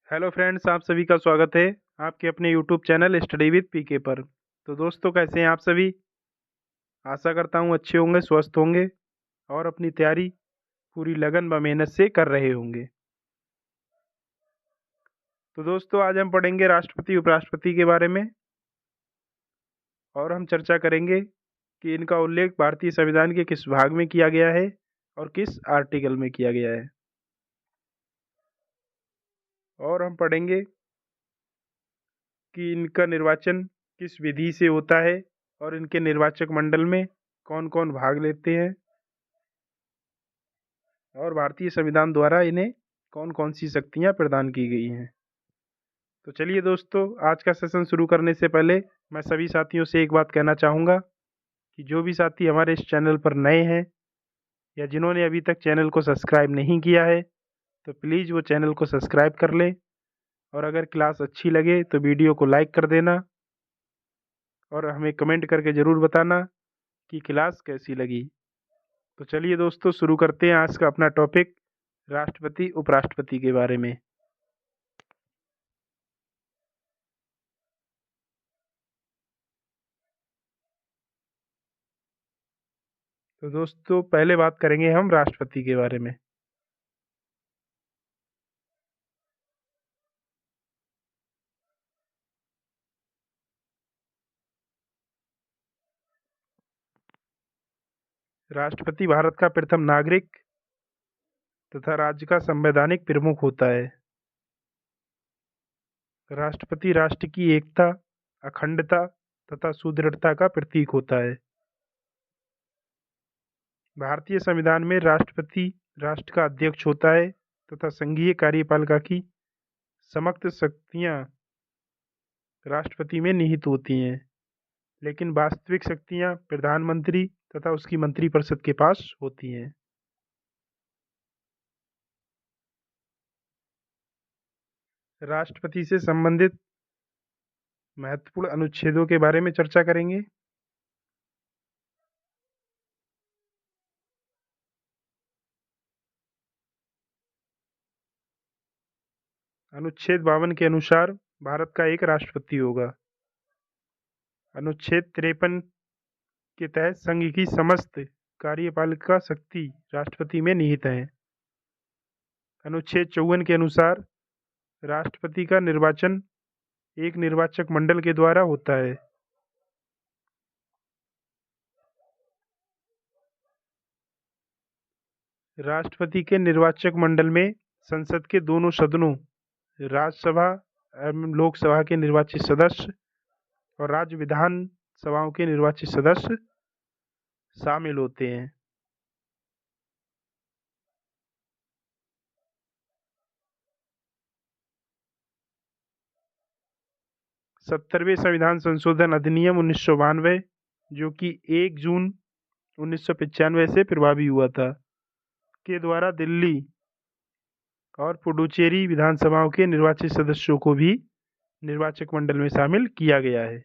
Hello friends, आप सभी का स्वागत है आपके अपने यूट्यूब चैनल स्टडी विद पीके पर। तो दोस्तों, कैसे हैं आप सभी? आशा करता हूं अच्छे होंगे, स्वस्थ होंगे और अपनी तैयारी पूरी लगन व मेहनत से कर रहे होंगे। तो दोस्तों, आज हम पढ़ेंगे राष्ट्रपति उपराष्ट्रपति के बारे में और हम चर्चा करेंगे कि इनका उल्लेख भारतीय संविधान के किस भाग में किया गया है और किस आर्टिकल में किया गया है। और हम पढ़ेंगे कि इनका निर्वाचन किस विधि से होता है और इनके निर्वाचक मंडल में कौन कौन भाग लेते हैं और भारतीय संविधान द्वारा इन्हें कौन कौन सी शक्तियां प्रदान की गई हैं। तो चलिए दोस्तों, आज का सेशन शुरू करने से पहले मैं सभी साथियों से एक बात कहना चाहूँगा कि जो भी साथी हमारे इस चैनल पर नए हैं या जिन्होंने अभी तक चैनल को सब्सक्राइब नहीं किया है, तो प्लीज़ वो चैनल को सब्सक्राइब कर लें और अगर क्लास अच्छी लगे तो वीडियो को लाइक कर देना और हमें कमेंट करके ज़रूर बताना कि क्लास कैसी लगी। तो चलिए दोस्तों, शुरू करते हैं आज का अपना टॉपिक, राष्ट्रपति उपराष्ट्रपति के बारे में। तो दोस्तों, पहले बात करेंगे हम राष्ट्रपति के बारे में। राष्ट्रपति भारत का प्रथम नागरिक तथा राज्य का संवैधानिक प्रमुख होता है। राष्ट्रपति राष्ट्र की एकता, अखंडता तथा सुदृढ़ता का प्रतीक होता है। भारतीय संविधान में राष्ट्रपति राष्ट्र का अध्यक्ष होता है तथा संघीय कार्यपालिका की समस्त शक्तियां राष्ट्रपति में निहित होती हैं, लेकिन वास्तविक शक्तियां प्रधानमंत्री तथा उसकी मंत्रिपरिषद के पास होती हैं। राष्ट्रपति से संबंधित महत्वपूर्ण अनुच्छेदों के बारे में चर्चा करेंगे। अनुच्छेद 52 के अनुसार भारत का एक राष्ट्रपति होगा। अनुच्छेद 53 के तहत संघ की समस्त कार्यपालिका शक्ति राष्ट्रपति में निहित है। अनुच्छेद 54 के अनुसार राष्ट्रपति का निर्वाचन एक निर्वाचक मंडल के द्वारा होता है। राष्ट्रपति के निर्वाचक मंडल में संसद के दोनों सदनों, राज्यसभा एवं लोकसभा के निर्वाचित सदस्य और राज्य विधान सभाओं के निर्वाचित सदस्य शामिल होते हैं। 70वें संविधान संशोधन अधिनियम 1992, जो कि 1 जून 1995 से प्रभावी हुआ था, के द्वारा दिल्ली और पुडुचेरी विधानसभाओं के निर्वाचित सदस्यों को भी निर्वाचक मंडल में शामिल किया गया है।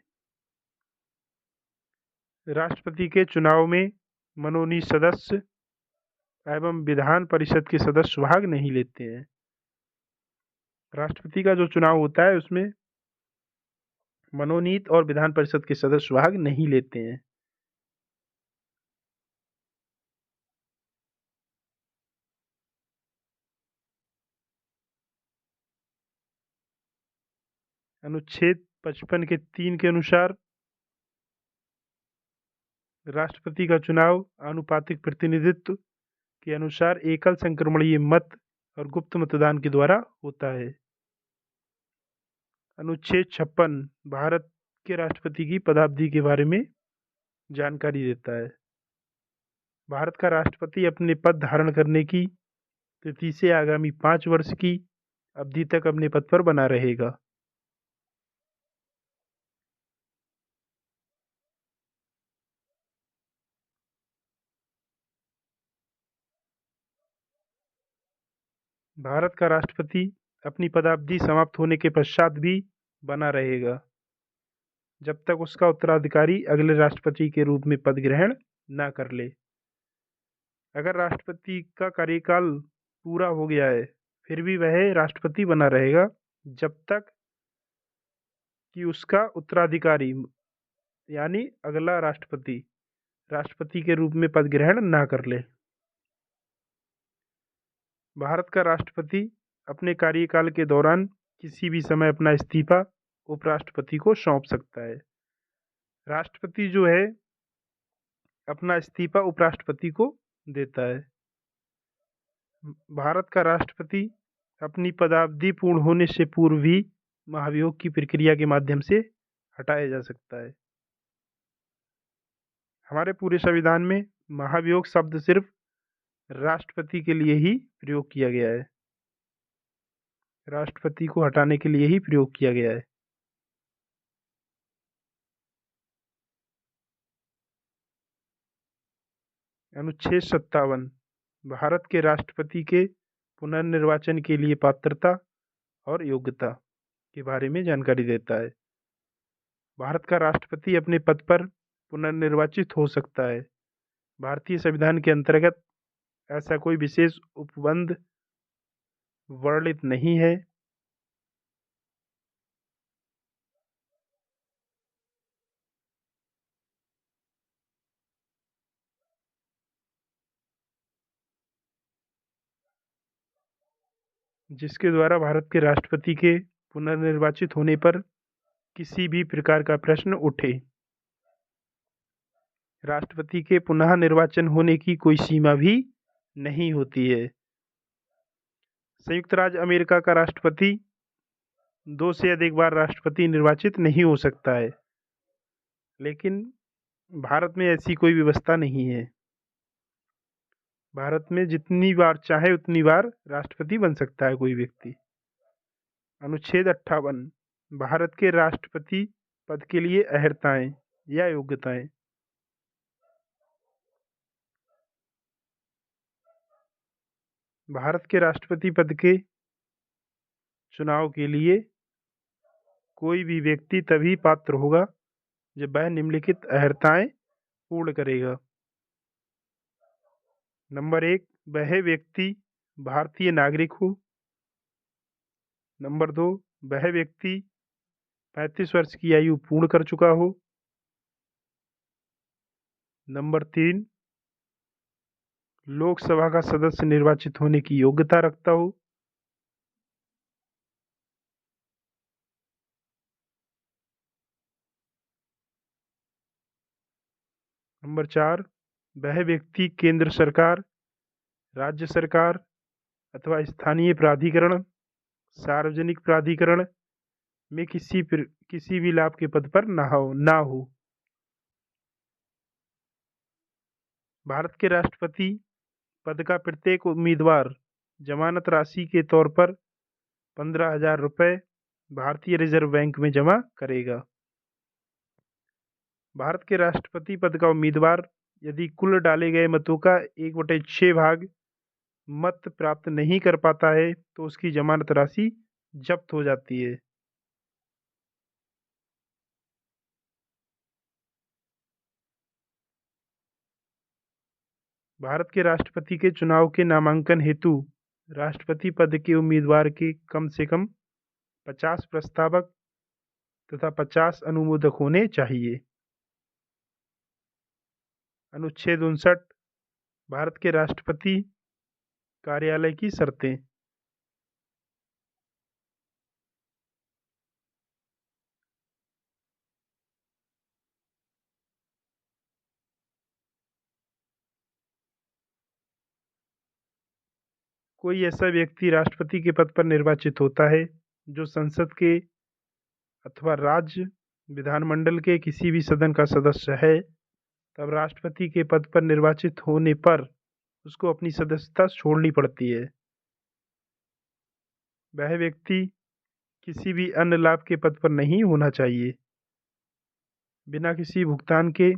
राष्ट्रपति के चुनाव में मनोनीत सदस्य एवं विधान परिषद के सदस्य भाग नहीं लेते हैं। राष्ट्रपति का जो चुनाव होता है उसमें मनोनीत और विधान परिषद के सदस्य भाग नहीं लेते हैं। अनुच्छेद 55 के 3 के अनुसार राष्ट्रपति का चुनाव आनुपातिक प्रतिनिधित्व के अनुसार एकल संक्रमणीय मत और गुप्त मतदान के द्वारा होता है। अनुच्छेद 56 भारत के राष्ट्रपति की पदावधि के बारे में जानकारी देता है। भारत का राष्ट्रपति अपने पद धारण करने की तिथि से आगामी 5 वर्ष की अवधि तक अपने पद पर बना रहेगा। भारत का राष्ट्रपति अपनी पदावधि समाप्त होने के पश्चात भी बना रहेगा, जब तक उसका उत्तराधिकारी अगले राष्ट्रपति के रूप में पद ग्रहण न कर ले। अगर राष्ट्रपति का कार्यकाल पूरा हो गया है, फिर भी वह राष्ट्रपति बना रहेगा जब तक कि उसका उत्तराधिकारी यानी अगला राष्ट्रपति राष्ट्रपति के रूप में पद ग्रहण ना कर ले। भारत का राष्ट्रपति अपने कार्यकाल के दौरान किसी भी समय अपना इस्तीफा उपराष्ट्रपति को सौंप सकता है। राष्ट्रपति जो है अपना इस्तीफा उपराष्ट्रपति को देता है। भारत का राष्ट्रपति अपनी पदावधि पूर्ण होने से पूर्व भी महाभियोग की प्रक्रिया के माध्यम से हटाया जा सकता है। हमारे पूरे संविधान में महाभियोग शब्द सिर्फ राष्ट्रपति के लिए ही प्रयोग किया गया है। राष्ट्रपति को हटाने के लिए ही प्रयोग किया गया है। अनुच्छेद 57 भारत के राष्ट्रपति के पुनर्निर्वाचन के लिए पात्रता और योग्यता के बारे में जानकारी देता है। भारत का राष्ट्रपति अपने पद पर पुनर्निर्वाचित हो सकता है। भारतीय संविधान के अंतर्गत ऐसा कोई विशेष उपबंध वर्णित नहीं है। जिसके द्वारा भारत के राष्ट्रपति के पुनर्निर्वाचित होने पर किसी भी प्रकार का प्रश्न उठे। राष्ट्रपति के पुनः निर्वाचन होने की कोई सीमा भी नहीं होती है। संयुक्त राज्य अमेरिका का राष्ट्रपति 2 से अधिक बार राष्ट्रपति निर्वाचित नहीं हो सकता है, लेकिन भारत में ऐसी कोई व्यवस्था नहीं है। भारत में जितनी बार चाहे उतनी बार राष्ट्रपति बन सकता है कोई व्यक्ति। अनुच्छेद 58 भारत के राष्ट्रपति पद के लिए अर्हताएं या योग्यताएं। भारत के राष्ट्रपति पद के चुनाव के लिए कोई भी व्यक्ति तभी पात्र होगा जब वह निम्नलिखित अर्हताएं पूर्ण करेगा। नंबर 1, वह व्यक्ति भारतीय नागरिक हो। नंबर 2, वह व्यक्ति 35 वर्ष की आयु पूर्ण कर चुका हो। नंबर 3, लोकसभा का सदस्य निर्वाचित होने की योग्यता रखता हो। नंबर 4, वह व्यक्ति केंद्र सरकार, राज्य सरकार अथवा स्थानीय प्राधिकरण, सार्वजनिक प्राधिकरण में किसी भी लाभ के पद पर ना हो। भारत के राष्ट्रपति पद का प्रत्येक उम्मीदवार जमानत राशि के तौर पर 15,000 रुपये भारतीय रिजर्व बैंक में जमा करेगा। भारत के राष्ट्रपति पद का उम्मीदवार यदि कुल डाले गए मतों का 1/6 भाग मत प्राप्त नहीं कर पाता है तो उसकी जमानत राशि जब्त हो जाती है। भारत के राष्ट्रपति के चुनाव के नामांकन हेतु राष्ट्रपति पद के उम्मीदवार के कम से कम 50 प्रस्तावक तथा 50 अनुमोदक होने चाहिए। अनुच्छेद 59 भारत के राष्ट्रपति कार्यालय की शर्तें। कोई ऐसा व्यक्ति राष्ट्रपति के पद पर निर्वाचित होता है जो संसद के अथवा राज्य विधानमंडल के किसी भी सदन का सदस्य है, तब राष्ट्रपति के पद पर निर्वाचित होने पर उसको अपनी सदस्यता छोड़नी पड़ती है। वह व्यक्ति किसी भी अन्य लाभ के पद पर नहीं होना चाहिए। बिना किसी भुगतान के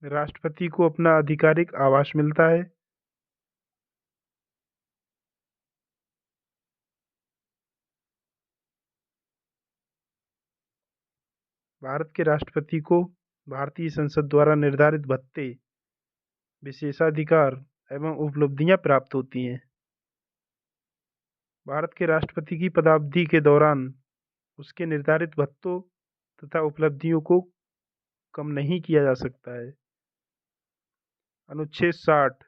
राष्ट्रपति को अपना आधिकारिक आवास मिलता है। भारत के राष्ट्रपति को भारतीय संसद द्वारा निर्धारित भत्ते, विशेषाधिकार एवं उपलब्धियां प्राप्त होती हैं। भारत के राष्ट्रपति की पदावधि के दौरान उसके निर्धारित भत्तों तथा उपलब्धियों को कम नहीं किया जा सकता है। अनुच्छेद 60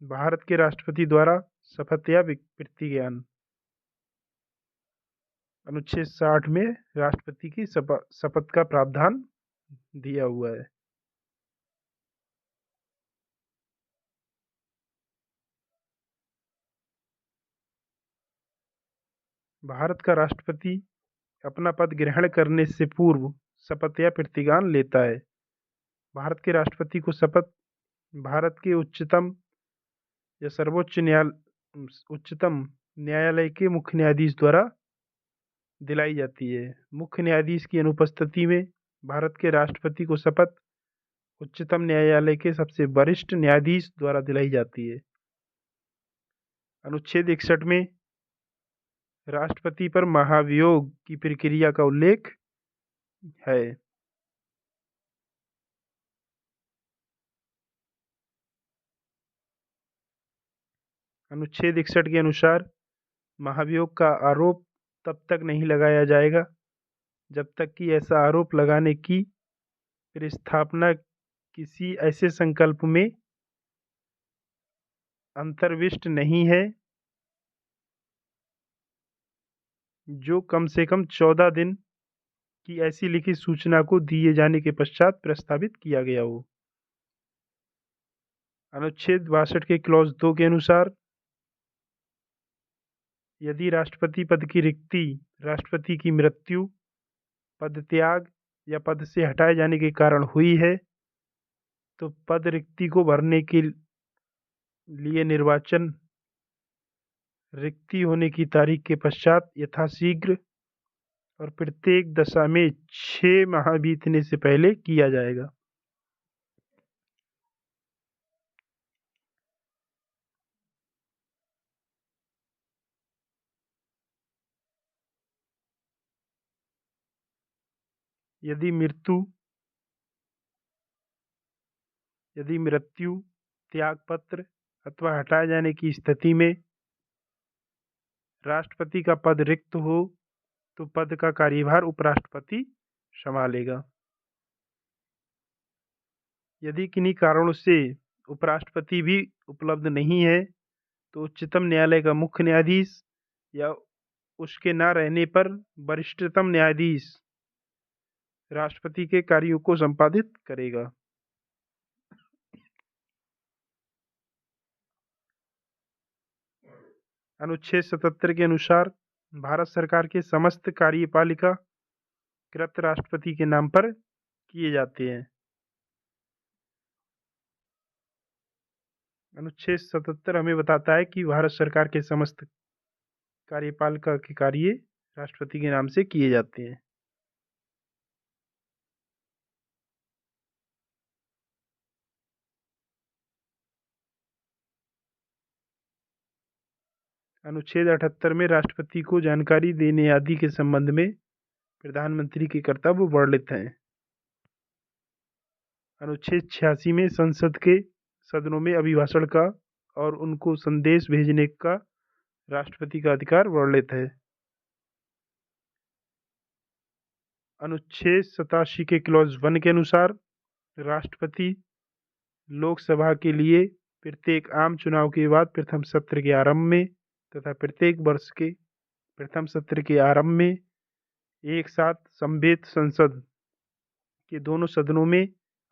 भारत के राष्ट्रपति द्वारा शपथ या प्रतिज्ञान। अनुच्छेद 60 में राष्ट्रपति की शपथ का प्रावधान दिया हुआ है। भारत का राष्ट्रपति अपना पद ग्रहण करने से पूर्व शपथ या प्रतिज्ञान लेता है। भारत के राष्ट्रपति को शपथ भारत के उच्चतम या उच्चतम न्यायालय के मुख्य न्यायाधीश द्वारा दिलाई जाती है। मुख्य न्यायाधीश की अनुपस्थिति में भारत के राष्ट्रपति को शपथ उच्चतम न्यायालय के सबसे वरिष्ठ न्यायाधीश द्वारा दिलाई जाती है। अनुच्छेद 61 में राष्ट्रपति पर महाभियोग की प्रक्रिया का उल्लेख है। अनुच्छेद 61 के अनुसार महाभियोग का आरोप तब तक नहीं लगाया जाएगा जब तक कि ऐसा आरोप लगाने की प्रस्तावना किसी ऐसे संकल्प में अंतर्विष्ट नहीं है जो कम से कम 14 दिन की ऐसी लिखित सूचना को दिए जाने के पश्चात प्रस्तावित किया गया हो। अनुच्छेद 62 के क्लॉज 2 के अनुसार यदि राष्ट्रपति पद की रिक्ति राष्ट्रपति की मृत्यु, पद त्याग या पद से हटाए जाने के कारण हुई है तो पद रिक्ति को भरने के लिए निर्वाचन रिक्ति होने की तारीख के पश्चात यथाशीघ्र और प्रत्येक दशा में 6 माह बीतने से पहले किया जाएगा। यदि मृत्यु, त्यागपत्र अथवा हटाए जाने की स्थिति में राष्ट्रपति का पद रिक्त हो तो पद का कार्यभार उपराष्ट्रपति संभालेगा। यदि किन्हीं कारणों से उपराष्ट्रपति भी उपलब्ध नहीं है तो उच्चतम न्यायालय का मुख्य न्यायाधीश या उसके न रहने पर वरिष्ठतम न्यायाधीश राष्ट्रपति के कार्यों को संपादित करेगा। अनुच्छेद 77 के अनुसार भारत सरकार के समस्त कार्यपालिका कृत राष्ट्रपति के नाम पर किए जाते हैं। अनुच्छेद 77 हमें बताता है कि भारत सरकार के समस्त कार्यपालिका के कार्य राष्ट्रपति के नाम से किए जाते हैं। अनुच्छेद 78 में राष्ट्रपति को जानकारी देने आदि के संबंध में प्रधानमंत्री के कर्तव्य वर्णित हैं। अनुच्छेद 86 में संसद के सदनों में अभिभाषण का और उनको संदेश भेजने का राष्ट्रपति का अधिकार वर्णित है। अनुच्छेद 87 के क्लॉज 1 के अनुसार राष्ट्रपति लोकसभा के लिए प्रत्येक आम चुनाव के बाद प्रथम सत्र के आरंभ में तथा प्रत्येक वर्ष के प्रथम सत्र के आरंभ में एक साथ संवेद संसद के दोनों सदनों में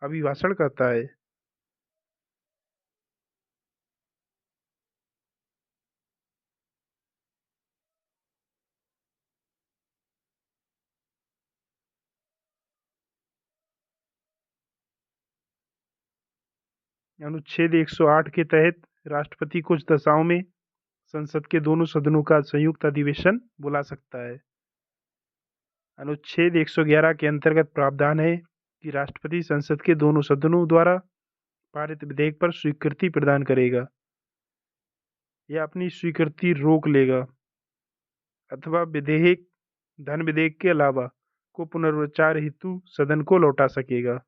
अभिभाषण करता है। अनुच्छेद 108 के तहत राष्ट्रपति कुछ दशाओं में संसद के दोनों सदनों का संयुक्त अधिवेशन बुला सकता है। अनुच्छेद 111 के अंतर्गत प्रावधान है कि राष्ट्रपति संसद के दोनों सदनों द्वारा पारित विधेयक पर स्वीकृति प्रदान करेगा या अपनी स्वीकृति रोक लेगा अथवा धन विधेयक के अलावा को पुनर्विचार हेतु सदन को लौटा सकेगा।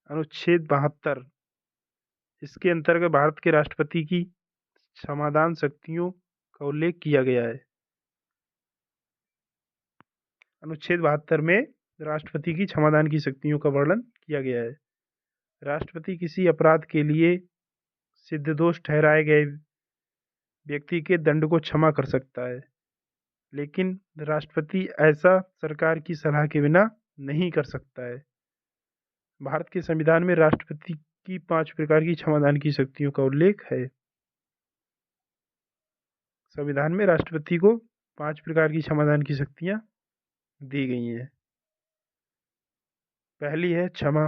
अनुच्छेद 72 इसके अंतर्गत भारत के राष्ट्रपति की क्षमादान शक्तियों का उल्लेख किया गया है। अनुच्छेद 72 में राष्ट्रपति की क्षमादान की शक्तियों का वर्णन किया गया है। राष्ट्रपति किसी अपराध के लिए सिद्ध दोष ठहराए गए व्यक्ति के दंड को क्षमा कर सकता है, लेकिन राष्ट्रपति ऐसा सरकार की सलाह के बिना नहीं कर सकता है। भारत के संविधान में राष्ट्रपति की 5 प्रकार की क्षमादान की शक्तियों का उल्लेख है। संविधान में राष्ट्रपति को 5 प्रकार की क्षमादान की शक्तियां दी गई हैं। पहली है क्षमा,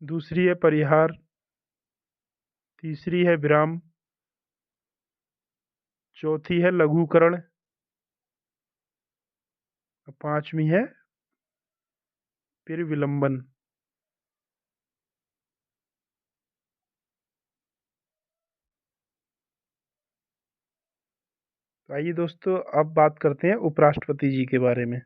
दूसरी है परिहार, तीसरी है विराम, चौथी है लघुकरण, और पांचवी है फिर विलंबन। तो आइए दोस्तों, अब बात करते हैं उपराष्ट्रपति जी के बारे में।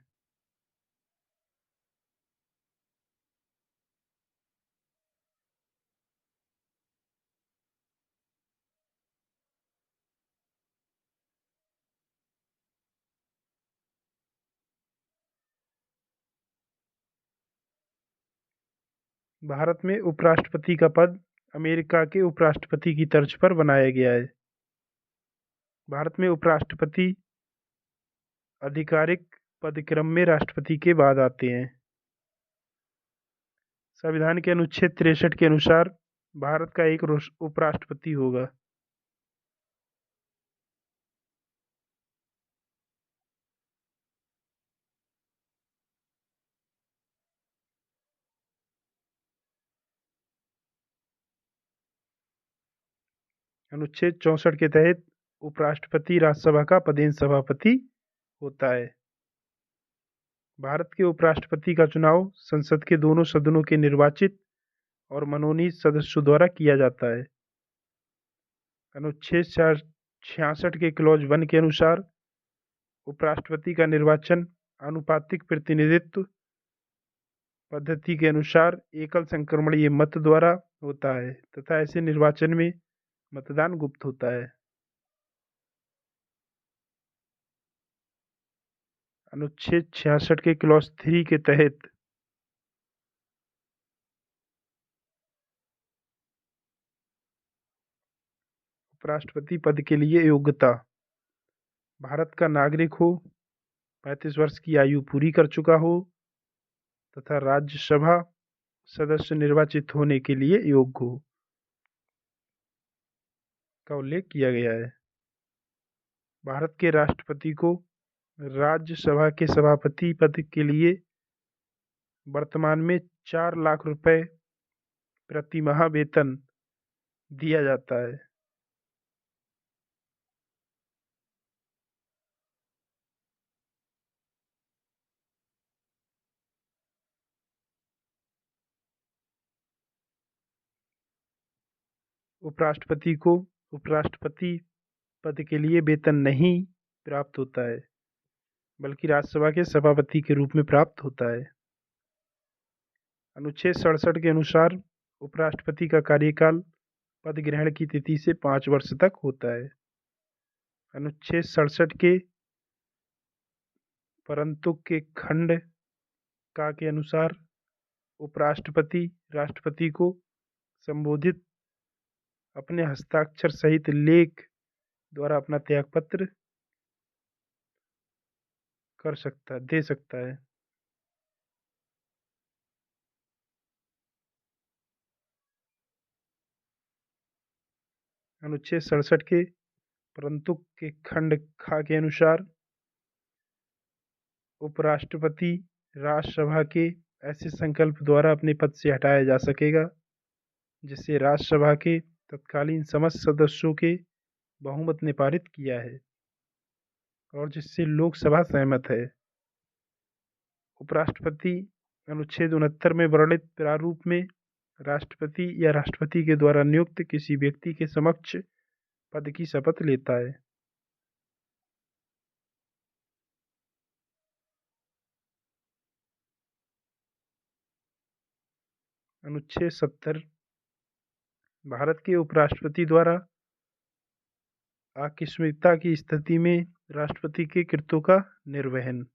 भारत में उपराष्ट्रपति का पद अमेरिका के उपराष्ट्रपति की तर्ज पर बनाया गया है। भारत में उपराष्ट्रपति आधिकारिक पदक्रम में राष्ट्रपति के बाद आते हैं। संविधान के अनुच्छेद 63 के अनुसार भारत का एक उपराष्ट्रपति होगा। अनुच्छेद 64 के तहत उपराष्ट्रपति राज्यसभा का पदेन सभापति होता है। भारत के उपराष्ट्रपति का चुनाव संसद के दोनों सदनों के निर्वाचित और मनोनीत सदस्यों द्वारा किया जाता है। अनुच्छेद 66 के क्लॉज 1 के अनुसार उपराष्ट्रपति का निर्वाचन आनुपातिक प्रतिनिधित्व पद्धति के अनुसार एकल संक्रमणीय मत द्वारा होता है तथा ऐसे निर्वाचन में मतदान गुप्त होता है। अनुच्छेद 66 के क्लॉज 3 के तहत उपराष्ट्रपति पद के लिए योग्यता: भारत का नागरिक हो, 35 वर्ष की आयु पूरी कर चुका हो तथा राज्यसभा सदस्य निर्वाचित होने के लिए योग्य हो का उल्लेख किया गया है। भारत के राष्ट्रपति को राज्यसभा के सभापति पद के लिए वर्तमान में 4 लाख रुपए प्रति माह वेतन दिया जाता है। उपराष्ट्रपति को उपराष्ट्रपति पद के लिए वेतन नहीं प्राप्त होता है, बल्कि राज्यसभा के सभापति के रूप में प्राप्त होता है। अनुच्छेद 67 के अनुसार उपराष्ट्रपति का कार्यकाल पद ग्रहण की तिथि से 5 वर्ष तक होता है। अनुच्छेद 67 के परंतु के खंड का के अनुसार उपराष्ट्रपति राष्ट्रपति को संबोधित अपने हस्ताक्षर सहित लेख द्वारा अपना त्यागपत्र दे सकता है। अनुच्छेद 67 के परंतु के खंड खा के अनुसार उपराष्ट्रपति राज्यसभा के ऐसे संकल्प द्वारा अपने पद से हटाया जा सकेगा जिसे राज्यसभा के तत्कालीन समस्त सदस्यों के बहुमत ने पारित किया है और जिससे लोकसभा सहमत है। उपराष्ट्रपति अनुच्छेद 69 में वर्णित प्रारूप में राष्ट्रपति या राष्ट्रपति के द्वारा नियुक्त किसी व्यक्ति के समक्ष पद की शपथ लेता है। अनुच्छेद 70 भारत के उपराष्ट्रपति द्वारा आकस्मिकता की स्थिति में राष्ट्रपति के कृत्यों का निर्वहन।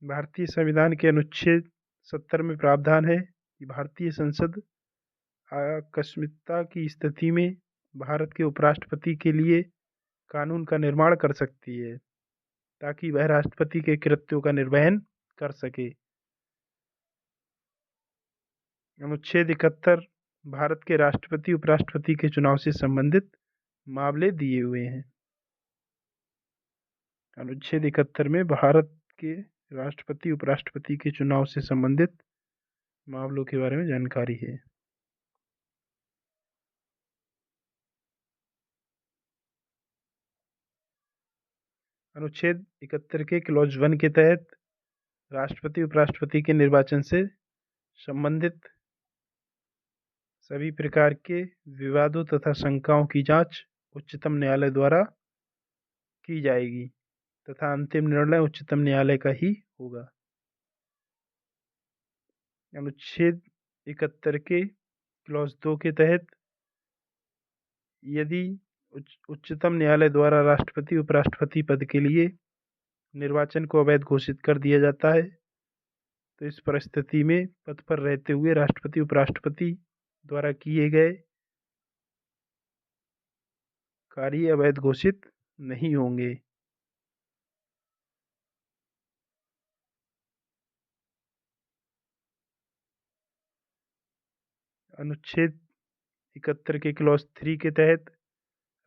भारतीय संविधान के अनुच्छेद 70 में प्रावधान है कि भारतीय संसद आकस्मिकता की स्थिति में भारत के उपराष्ट्रपति के लिए कानून का निर्माण कर सकती है ताकि वह राष्ट्रपति के कृत्यों का निर्वहन कर सके। अनुच्छेद 71 भारत के राष्ट्रपति उपराष्ट्रपति के चुनाव से संबंधित मामले दिए हुए हैं। अनुच्छेद 71 में भारत के राष्ट्रपति उपराष्ट्रपति के चुनाव से संबंधित मामलों के बारे में जानकारी है। अनुच्छेद 71 के क्लॉज 1 के तहत राष्ट्रपति उपराष्ट्रपति के निर्वाचन से संबंधित सभी प्रकार के विवादों तथा शंकाओं की जांच उच्चतम न्यायालय द्वारा की जाएगी तथा अंतिम निर्णय उच्चतम न्यायालय का ही होगा। अनुच्छेद 71 के क्लॉज 2 के तहत यदि उच्चतम न्यायालय द्वारा राष्ट्रपति उपराष्ट्रपति पद के लिए निर्वाचन को अवैध घोषित कर दिया जाता है तो इस परिस्थिति में पद पर रहते हुए राष्ट्रपति उपराष्ट्रपति द्वारा किए गए कार्य अवैध घोषित नहीं होंगे। अनुच्छेद 71 के क्लॉज 3 के तहत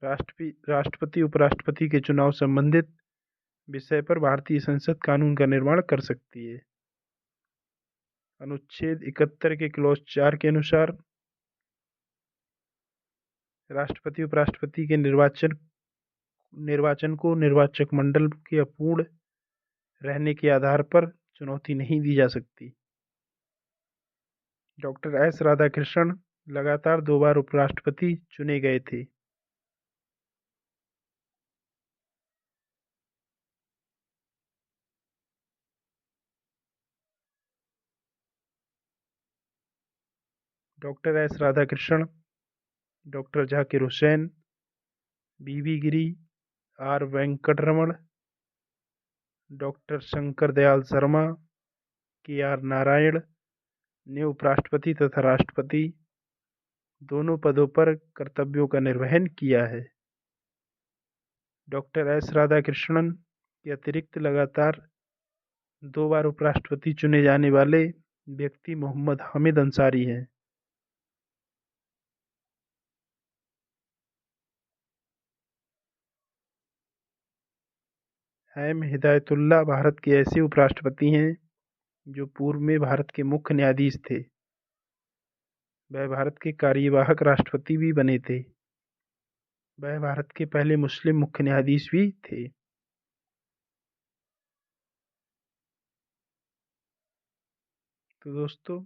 राष्ट्रपति उपराष्ट्रपति के चुनाव संबंधित विषय पर भारतीय संसद कानून का निर्माण कर सकती है। अनुच्छेद 71 के क्लॉज 4 के अनुसार राष्ट्रपति उपराष्ट्रपति के निर्वाचन को निर्वाचक मंडल के अपूर्ण रहने के आधार पर चुनौती नहीं दी जा सकती। डॉक्टर एस राधाकृष्णन लगातार 2 बार उपराष्ट्रपति चुने गए थे। Doctor S Radhakrishnan, doctor Zakir Hussain, V V Giri, R Venkataraman, doctor Shankar Dayal Sharma, K R Narayan ने उपराष्ट्रपति तथा राष्ट्रपति दोनों पदों पर कर्तव्यों का निर्वहन किया है। डॉक्टर एस राधाकृष्णन के अतिरिक्त लगातार 2 बार उपराष्ट्रपति चुने जाने वाले व्यक्ति मोहम्मद हामिद अंसारी हैं। एम हिदायतुल्लाह भारत के ऐसे उपराष्ट्रपति हैं जो पूर्व में भारत के मुख्य न्यायाधीश थे। वह भारत के कार्यवाहक राष्ट्रपति भी बने थे। वह भारत के पहले मुस्लिम मुख्य न्यायाधीश भी थे। तो दोस्तों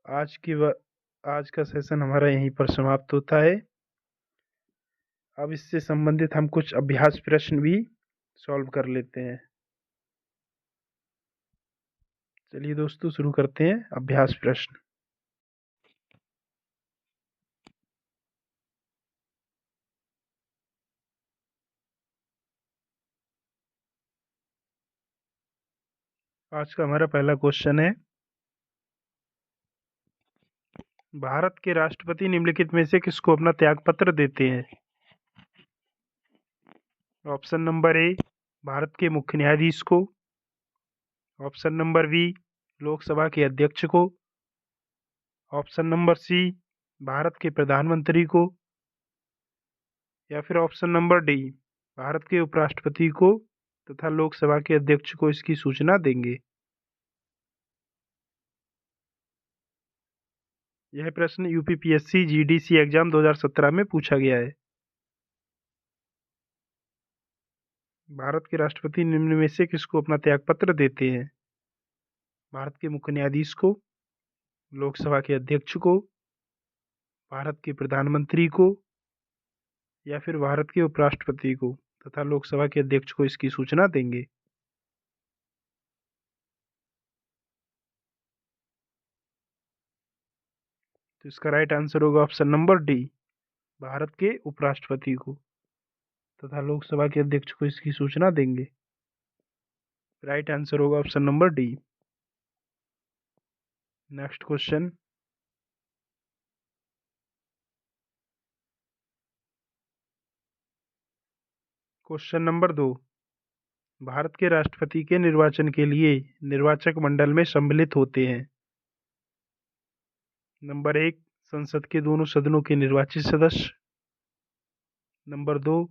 आज का सेशन हमारा यहीं पर समाप्त होता है। अब इससे संबंधित हम कुछ अभ्यास प्रश्न भी सॉल्व कर लेते हैं। चलिए दोस्तों शुरू करते हैं अभ्यास प्रश्न। आज का हमारा पहला क्वेश्चन है, भारत के राष्ट्रपति निम्नलिखित में से किसको अपना त्यागपत्र देते हैं? ऑप्शन नंबर ए भारत के मुख्य न्यायाधीश को, ऑप्शन नंबर बी लोकसभा के अध्यक्ष को, ऑप्शन नंबर सी भारत के प्रधानमंत्री को, या फिर ऑप्शन नंबर डी भारत के उपराष्ट्रपति को तथा लोकसभा के अध्यक्ष को इसकी सूचना देंगे। यह प्रश्न यूपीपीएससी जीडीसी एग्जाम 2017 में पूछा गया है। भारत के राष्ट्रपति निम्न में से किसको अपना त्यागपत्र देते हैं? भारत के मुख्य न्यायाधीश को, लोकसभा के अध्यक्ष को, भारत के प्रधानमंत्री को, या फिर भारत के उपराष्ट्रपति को तथा लोकसभा के अध्यक्ष को इसकी सूचना देंगे। तो इसका राइट आंसर होगा ऑप्शन नंबर डी, भारत के उपराष्ट्रपति को तथा लोकसभा के अध्यक्ष को इसकी सूचना देंगे। राइट आंसर होगा option number D. Next question, question number 2, Bharat के राष्ट्रपति के निर्वाचन के लिए निर्वाचक मंडल में सम्मिलित होते हैं। नंबर 1, संसद के दोनों सदनों के निर्वाचित सदस्य। नंबर 2,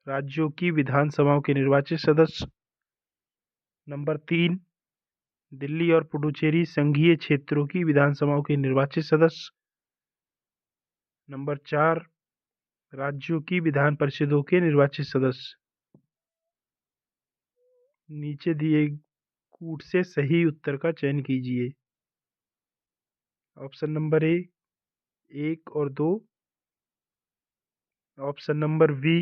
राज्यों की विधानसभाओं के निर्वाचित सदस्य। नंबर 3, दिल्ली और पुडुचेरी संघीय क्षेत्रों की विधानसभाओं के निर्वाचित सदस्य। नंबर 4, राज्यों की विधान परिषदों के निर्वाचित सदस्य। नीचे दिए कूट से सही उत्तर का चयन कीजिए। ऑप्शन नंबर ए 1 और 2, ऑप्शन नंबर बी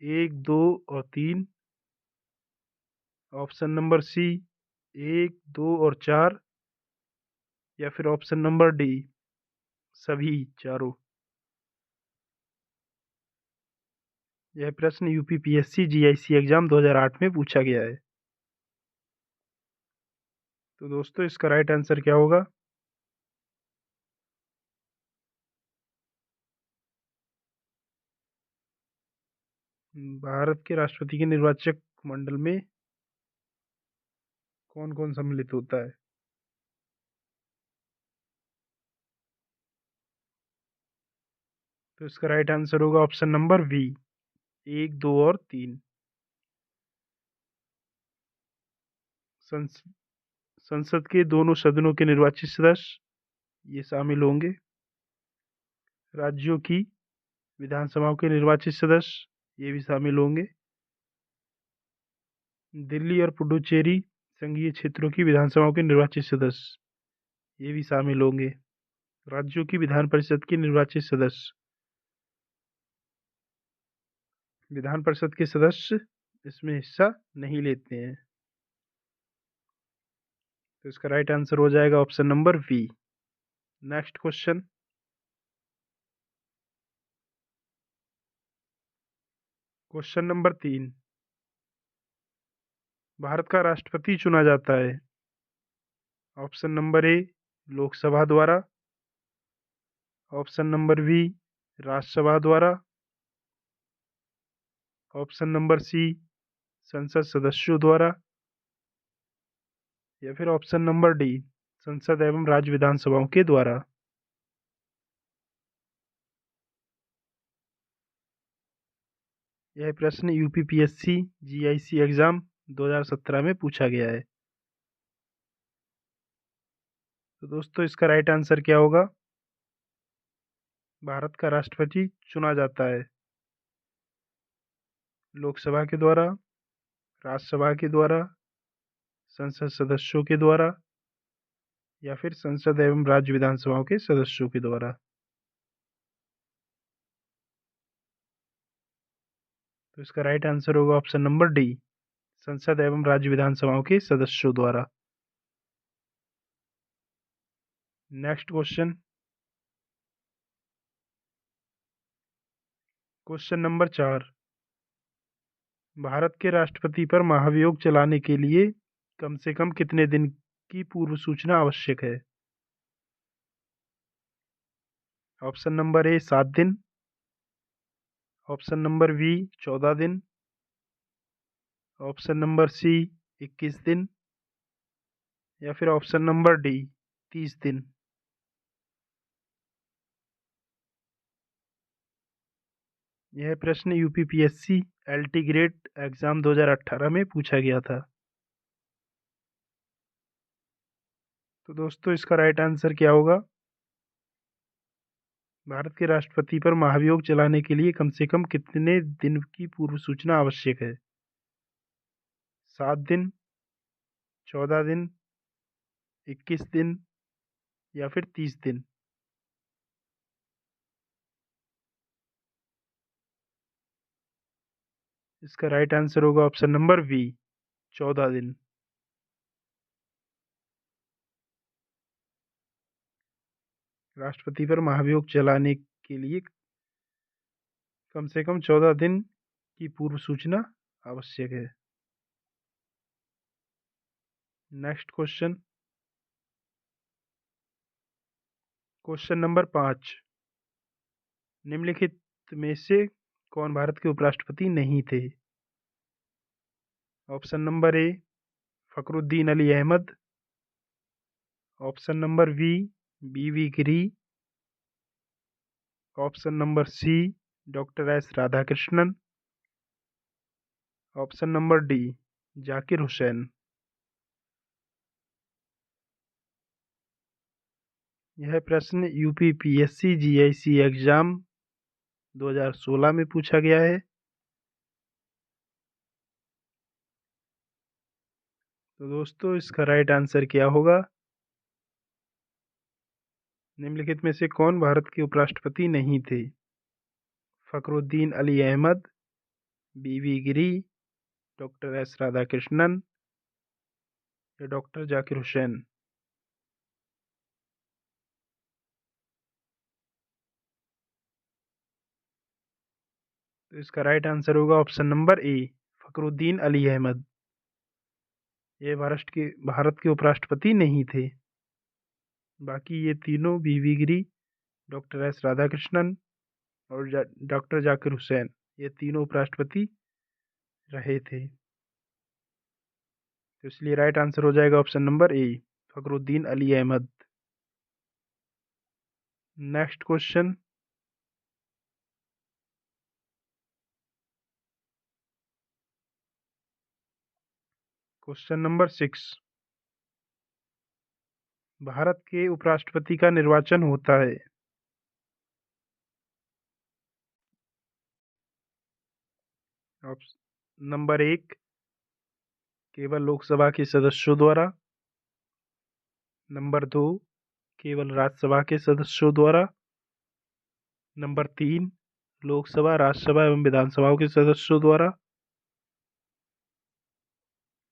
1, 2 और 3, ऑप्शन नंबर सी 1, 2 और 4, या फिर ऑप्शन नंबर डी सभी चारों। यह प्रश्न यूपीपीएससी जीआईसी एग्जाम 2008 में पूछा गया है। तो दोस्तों इसका राइट आंसर क्या होगा? भारत के राष्ट्रपति के निर्वाचक मंडल में कौन कौन सम्मिलित होता है? तो इसका राइट आंसर होगा ऑप्शन नंबर बी 1, 2 और 3। संसद के दोनों सदनों के निर्वाचित सदस्य ये शामिल होंगे। राज्यों की विधानसभाओं के निर्वाचित सदस्य ये भी शामिल होंगे। दिल्ली और पुडुचेरी संघीय क्षेत्रों की विधानसभाओं के निर्वाचित सदस्य ये भी शामिल होंगे। राज्यों की विधान परिषद के निर्वाचित सदस्य, विधान परिषद के सदस्य इसमें हिस्सा नहीं लेते हैं। तो इसका राइट आंसर हो जाएगा option number B. Next question, question number 3, Bharat का राष्ट्रपति चुना जाता है। ऑप्शन नंबर ए लोकसभा द्वारा, ऑप्शन नंबर बी राज्यसभा द्वारा, ऑप्शन नंबर सी संसद सदस्यों द्वारा, या फिर ऑप्शन नंबर डी संसद एवं राज्य विधानसभाओं के द्वारा। यह प्रश्न यूपीपीएससी जीआईसी एग्जाम 2017 में पूछा गया है। तो दोस्तों इसका राइट आंसर क्या होगा? भारत का राष्ट्रपति चुना जाता है लोकसभा के द्वारा, राज्यसभा के द्वारा, संसद सदस्यों के द्वारा, या फिर संसद एवं राज्य विधानसभाओं के सदस्यों के द्वारा। तो इसका राइट आंसर होगा ऑप्शन नंबर डी संसद एवं राज्य विधानसभाओं के सदस्यों द्वारा। Next question, question number 4, Bharat के राष्ट्रपति पर महाभियोग चलाने के लिए कम से कम कितने दिन की पूर्व सूचना आवश्यक है? ऑप्शन नंबर ए 7 दिन, ऑप्शन नंबर बी 14 दिन, ऑप्शन नंबर सी 21 दिन, या फिर ऑप्शन नंबर डी 30 दिन। यह प्रश्न यूपीपीएससी एलटी ग्रेड एग्जाम 2018 में पूछा गया था। तो दोस्तों इसका राइट आंसर क्या होगा? भारत के राष्ट्रपति पर महाभियोग चलाने के लिए कम से कम कितने दिन की पूर्व सूचना आवश्यक है? 7 दिन, 14 दिन, 21 दिन, या फिर 30 दिन। इसका राइट आंसर होगा ऑप्शन नंबर बी 14 दिन। राष्ट्रपति पर महाभियोग चलाने के लिए कम से कम 14 दिन की पूर्व सूचना आवश्यक है। नेक्स्ट क्वेश्चन, क्वेश्चन नंबर 5, निम्नलिखित में से कौन भारत के उपराष्ट्रपति नहीं थे? Option number A Fakhruddin Ali Ahmed, option number B Giri, option number C doctor S Radhakrishnan, option number D Zakir Hussain. यह प्रश्न यूपीपीएससी जीआईसी एग्जाम 2016 में पूछा गया है। तो दोस्तों इसका राइट आंसर क्या होगा? निम्नलिखित में से कौन भारत के उपराष्ट्रपति नहीं थे? Fakhruddin Ali Ahmed, V Giri, doctor S Radhakrishnan या डॉक्टर जाकिर हुसैन। तो इसका राइट आंसर होगा option number A Fakhruddin Ali Ahmed. ये भारत के उपराष्ट्रपति नहीं थे। बाकी ये तीनों V Giri, doctor S Radhakrishnan और डॉक्टर जाकिर हुसैन, ये तीनों उपराष्ट्रपति रहे थे। तो इसलिए राइट आंसर हो जाएगा option number A Fakhruddin Ali Ahmed. Next question, question number 6, Bharat के उपराष्ट्रपति का निर्वाचन होता है। ऑप्शन नंबर 1 केवल लोकसभा के सदस्यों द्वारा, नंबर 2 केवल राज्यसभा के सदस्यों द्वारा, नंबर 3 लोकसभा, राज्यसभा एवं विधानसभाओं के सदस्यों द्वारा,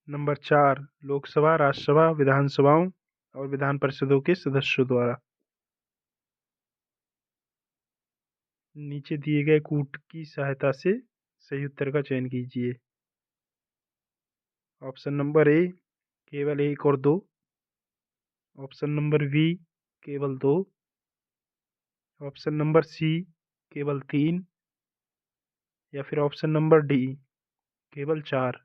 नंबर 4 लोकसभा, राज्यसभा, विधानसभाओं और विधान परिषदों के सदस्यों द्वारा। नीचे दिए गए कूट की सहायता से सही उत्तर का चयन कीजिए। ऑप्शन नंबर ए केवल 1 और 2, ऑप्शन नंबर बी केवल 2, ऑप्शन नंबर सी केवल 3 या फिर ऑप्शन नंबर डी केवल 4।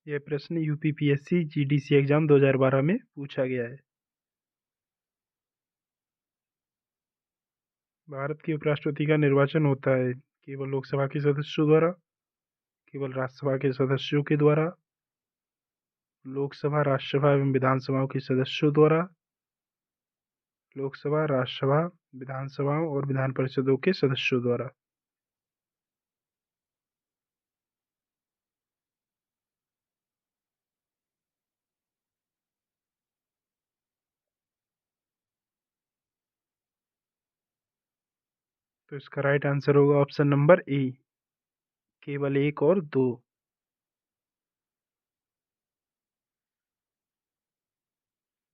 यह प्रश्न यूपीपीएससी जीडीसी एग्जाम 2012 में पूछा गया है। भारत के उपराष्ट्रपति का निर्वाचन होता है केवल लोकसभा के सदस्यों द्वारा, केवल राज्यसभा के सदस्यों के द्वारा, लोकसभा, राज्यसभा एवं विधानसभाओं के सदस्यों द्वारा, लोकसभा, राज्यसभा, विधानसभाओं और विधान परिषदों के सदस्यों द्वारा। तो इसका राइट आंसर होगा ऑप्शन नंबर ए केवल 1 और 2।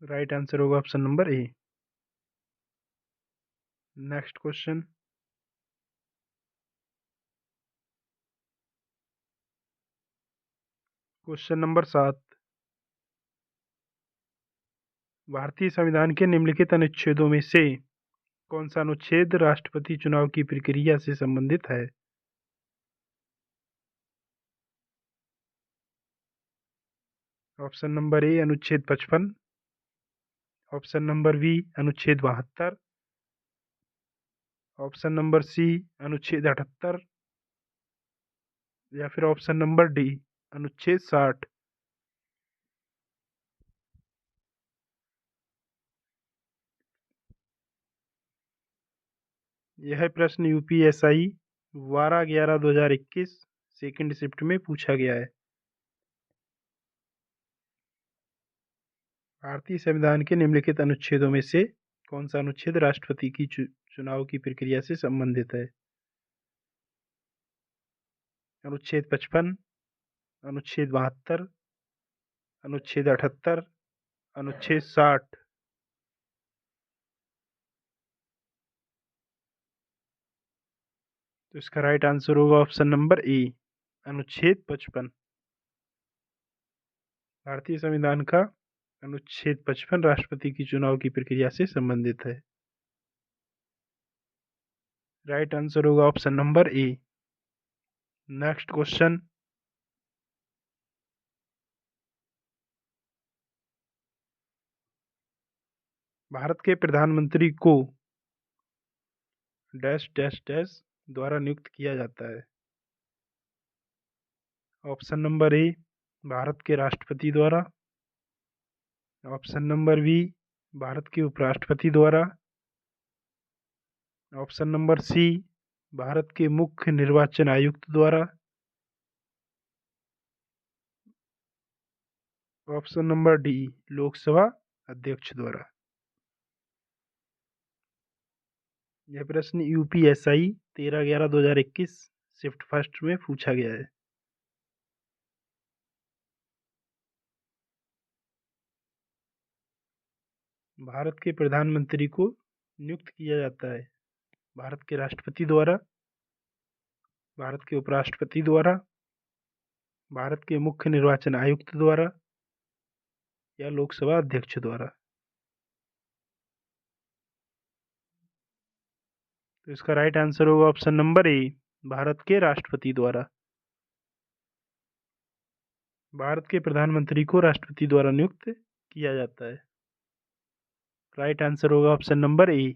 राइट आंसर होगा ऑप्शन नंबर ए। नेक्स्ट क्वेश्चन, क्वेश्चन नंबर 7, भारतीय संविधान के निम्नलिखित अनुच्छेदों में से कौन सा अनुच्छेद राष्ट्रपति चुनाव की प्रक्रिया से संबंधित है? ऑप्शन नंबर ए अनुच्छेद 55, ऑप्शन नंबर बी अनुच्छेद 72, ऑप्शन नंबर सी अनुच्छेद 78 या फिर ऑप्शन नंबर डी अनुच्छेद 60। यह प्रश्न यूपीएसआई 12/11/2021 सेकंड शिफ्ट में पूछा गया है। भारतीय संविधान के निम्नलिखित अनुच्छेदों में से कौन सा अनुच्छेद राष्ट्रपति की चुनाव की प्रक्रिया से संबंधित है? अनुच्छेद 55, अनुच्छेद 72, अनुच्छेद 78, अनुच्छेद 60। तो इसका राइट आंसर होगा ऑप्शन नंबर ए, अनुच्छेद 55। भारतीय संविधान का अनुच्छेद 55 राष्ट्रपति की चुनाव की प्रक्रिया से संबंधित है। राइट आंसर होगा ऑप्शन नंबर ए। नेक्स्ट क्वेश्चन, भारत के प्रधानमंत्री को डैश डैश डैश द्वारा नियुक्त किया जाता है। ऑप्शन नंबर ए, भारत के राष्ट्रपति द्वारा। ऑप्शन नंबर बी, भारत के उपराष्ट्रपति द्वारा। ऑप्शन नंबर सी, भारत के मुख्य निर्वाचन आयुक्त द्वारा। ऑप्शन नंबर डी, लोकसभा अध्यक्ष द्वारा। यह प्रश्न यूपीएसआई 13/11/2021 शिफ्ट फर्स्ट में पूछा गया है। भारत के प्रधानमंत्री को नियुक्त किया जाता है भारत के राष्ट्रपति द्वारा, भारत के उपराष्ट्रपति द्वारा, भारत के मुख्य निर्वाचन आयुक्त द्वारा या लोकसभा अध्यक्ष द्वारा। तो इसका राइट आंसर होगा ऑप्शन नंबर ए, भारत के राष्ट्रपति द्वारा। भारत के प्रधानमंत्री को राष्ट्रपति द्वारा नियुक्त किया जाता है। राइट आंसर होगा ऑप्शन नंबर ए।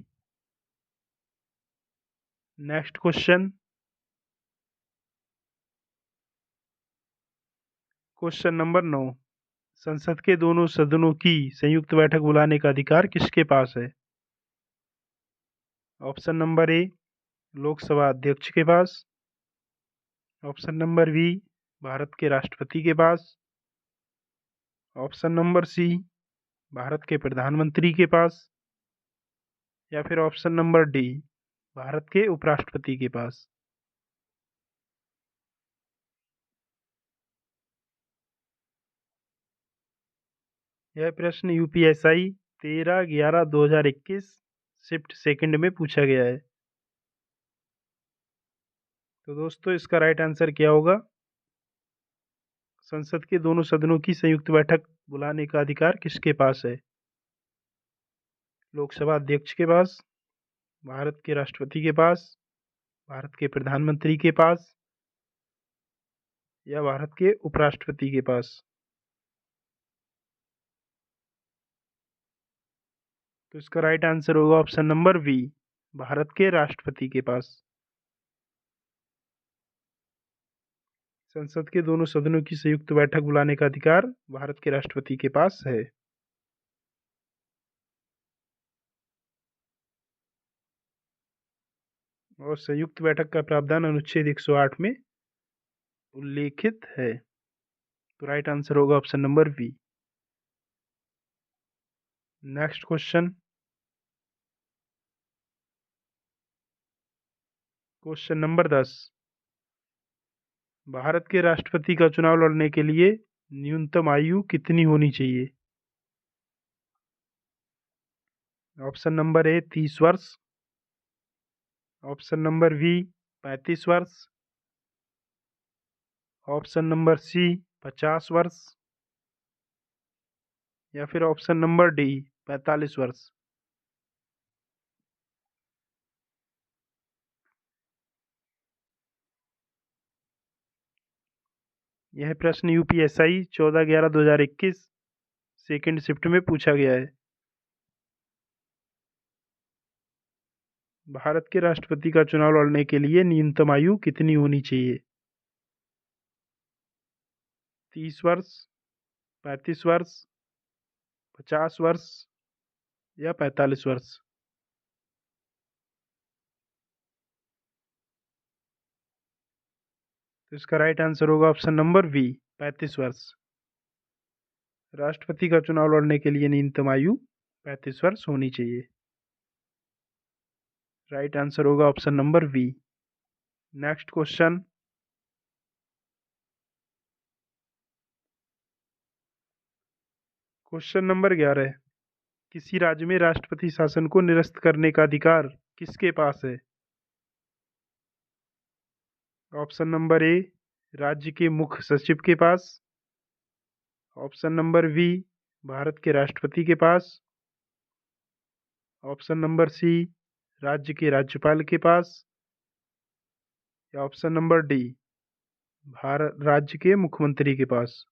नेक्स्ट क्वेश्चन, क्वेश्चन नंबर 9, संसद के दोनों सदनों की संयुक्त बैठक बुलाने का अधिकार किसके पास है। ऑप्शन नंबर ए, लोकसभा अध्यक्ष के पास। ऑप्शन नंबर बी, भारत के राष्ट्रपति के पास। ऑप्शन नंबर सी, भारत के प्रधानमंत्री के पास। या फिर ऑप्शन नंबर डी, भारत के उपराष्ट्रपति के पास। यह प्रश्न यूपीएसआई 13/11/2021 शिफ्ट सेकंड में पूछा गया है। तो दोस्तों इसका राइट आंसर क्या होगा। संसद के दोनों सदनों की संयुक्त बैठक बुलाने का अधिकार किसके पास है। लोकसभा अध्यक्ष के पास, भारत के राष्ट्रपति के पास, भारत के प्रधानमंत्री के पास या भारत के उपराष्ट्रपति के पास। तो इसका राइट आंसर होगा ऑप्शन नंबर बी, भारत के राष्ट्रपति के पास। संसद के दोनों सदनों की संयुक्त बैठक बुलाने का अधिकार भारत के राष्ट्रपति के पास है। और संयुक्त बैठक का प्रावधान अनुच्छेद 108 में उल्लेखित है। तो राइट आंसर होगा option number B. Next question, question number 10, Bharat के राष्ट्रपति का चुनाव लड़ने के लिए न्यूनतम आयु कितनी होनी चाहिए। ऑप्शन नंबर ए 30 वर्ष। ऑप्शन नंबर बी 35 वर्ष। ऑप्शन नंबर सी 50 वर्ष या फिर ऑप्शन नंबर डी 45 वर्ष। यह प्रश्न यूपीएसआई 14/11/2021 सेकेंड शिफ्ट में पूछा गया है। भारत के राष्ट्रपति का चुनाव लड़ने के लिए न्यूनतम आयु कितनी होनी चाहिए। 30 वर्ष, 35 वर्ष, 50 वर्ष या 45 वर्ष। तो इसका राइट आंसर होगा ऑप्शन नंबर बी, 35 वर्ष। राष्ट्रपति का चुनाव लड़ने के लिए न्यूनतम आयु 35 वर्ष होनी चाहिए। राइट आंसर होगा option number B. Next question, question number 11, किसी राज्य में राष्ट्रपति शासन को निरस्त करने का अधिकार किसके पास है? ऑप्शन नंबर ए, राज्य के मुख्य सचिव के पास। ऑप्शन नंबर बी, भारत के राष्ट्रपति के पास। ऑप्शन नंबर सी, राज्य के राज्यपाल के पास। या ऑप्शन नंबर डी, भारत राज्य के मुख्यमंत्री के पास।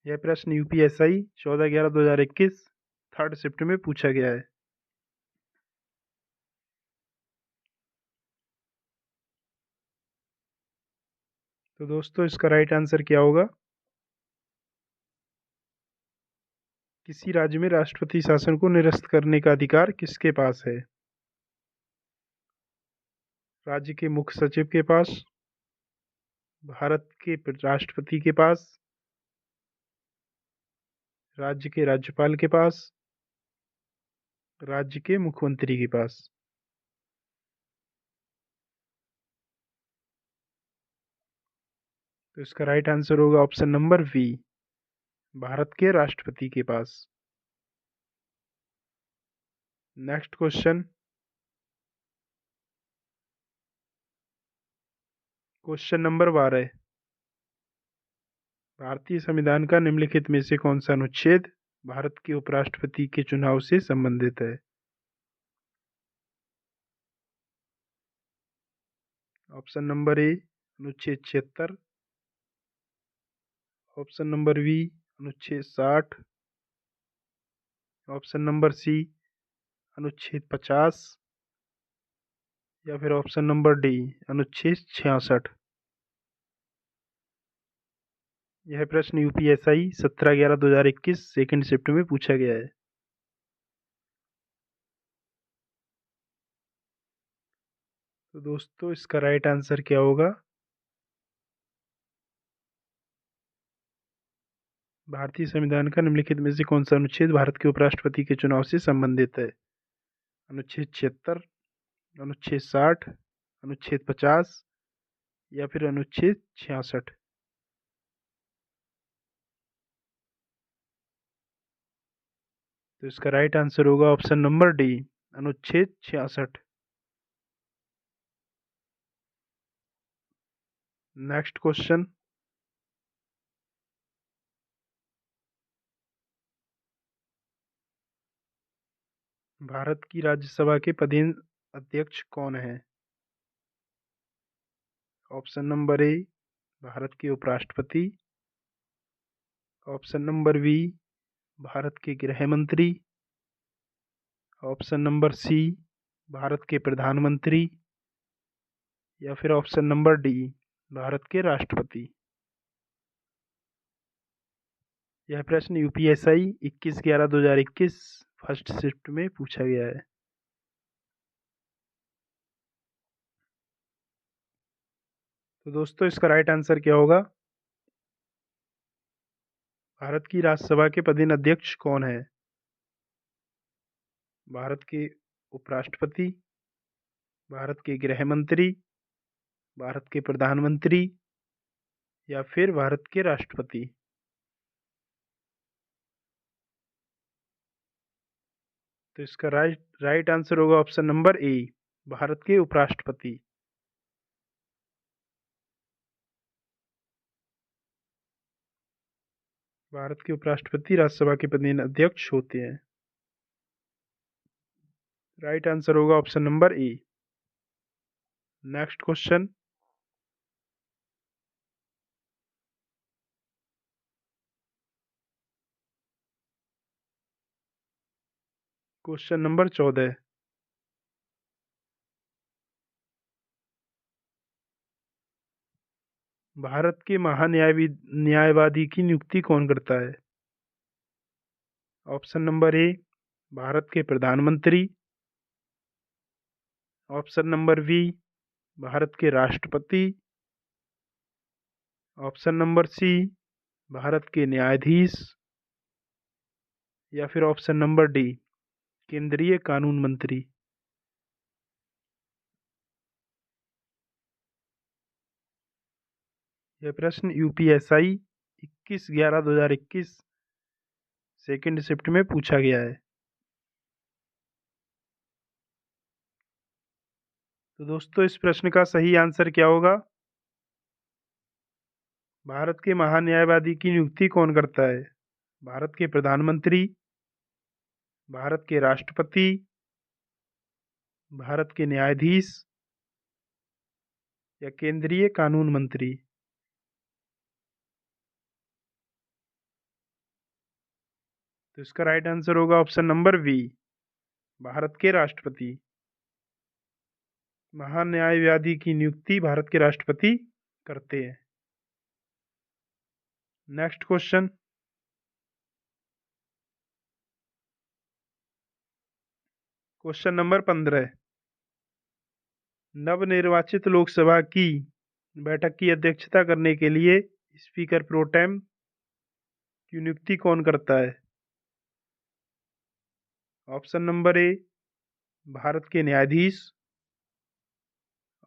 यह प्रश्न यूपीएसआई 14/11/2021 थर्ड शिफ्ट में पूछा गया है। तो दोस्तों इसका राइट आंसर क्या होगा? किसी राज्य में राष्ट्रपति शासन को निरस्त करने का अधिकार किसके पास है? राज्य के मुख्य सचिव के पास, भारत के राष्ट्रपति के पास, राज्य के राज्यपाल के पास, राज्य के मुख्यमंत्री के पास। तो इसका राइट आंसर होगा ऑप्शन नंबर बी, भारत के राष्ट्रपति के पास। नेक्स्ट क्वेश्चन, क्वेश्चन नंबर 12, भारतीय संविधान का निम्नलिखित में से कौन सा अनुच्छेद भारत के उपराष्ट्रपति के चुनाव से संबंधित है? ऑप्शन नंबर ए, अनुच्छेद 76। ऑप्शन नंबर बी, अनुच्छेद 60। ऑप्शन नंबर सी, अनुच्छेद 50। या फिर ऑप्शन नंबर डी, अनुच्छेद 66। यह प्रश्न यूपीएसआई 17/11/2021 सेकंड शिफ्ट में पूछा गया है। तो दोस्तों इसका राइट आंसर क्या होगा? भारतीय संविधान का निम्नलिखित में से कौन सा अनुच्छेद भारत के उपराष्ट्रपति के चुनाव से संबंधित है? अनुच्छेद 76, अनुच्छेद 60, अनुच्छेद 50 या फिर अनुच्छेद 66। तो इसका राइट आंसर होगा ऑप्शन नंबर डी, अनुच्छेद 66। नेक्स्ट क्वेश्चन, भारत की राज्यसभा के पदेन अध्यक्ष कौन है? ऑप्शन नंबर ए, भारत के उपराष्ट्रपति। ऑप्शन नंबर बी, भारत के गृह मंत्री। ऑप्शन नंबर सी, भारत के प्रधानमंत्री। या फिर ऑप्शन नंबर डी, भारत के राष्ट्रपति। यह प्रश्न यूपीएसआई 21/11/2021 फर्स्ट शिफ्ट में पूछा गया है। तो दोस्तों इसका राइट आंसर क्या होगा? भारत की राज्यसभा के पदेन अध्यक्ष कौन है? भारत के उपराष्ट्रपति, भारत के गृह मंत्री, भारत के प्रधानमंत्री या फिर भारत के राष्ट्रपति। तो इसका राइट आंसर होगा ऑप्शन नंबर ए, भारत के उपराष्ट्रपति। भारत के उपराष्ट्रपति राज्यसभा के पदेन अध्यक्ष होते हैं। राइट आंसर होगा ऑप्शन नंबर ए। Next question, question number 14, Bharat के न्यायवादी की नियुक्ति कौन करता है? ऑप्शन नंबर ए, भारत के प्रधानमंत्री। ऑप्शन नंबर बी, भारत के राष्ट्रपति। ऑप्शन नंबर सी, भारत के न्यायाधीश। या फिर ऑप्शन नंबर डी, केंद्रीय कानून मंत्री। यह प्रश्न यूपीएसआई 21/11/2021 सेकेंड शिफ्ट में पूछा गया है। तो दोस्तों इस प्रश्न का सही आंसर क्या होगा? भारत के महान्यायवादी की नियुक्ति कौन करता है? भारत के प्रधानमंत्री, भारत के राष्ट्रपति, भारत के न्यायाधीश या केंद्रीय कानून मंत्री? तो इसका राइट आंसर होगा ऑप्शन नंबर बी, भारत के राष्ट्रपति। महान्यायवादी की नियुक्ति भारत के राष्ट्रपति करते हैं। Next question, question number 15। नवनिर्वाचित लोकसभा की बैठक की अध्यक्षता करने के लिए स्पीकर प्रोटेम की नियुक्ति कौन करता है? ऑप्शन नंबर ए, भारत के न्यायाधीश।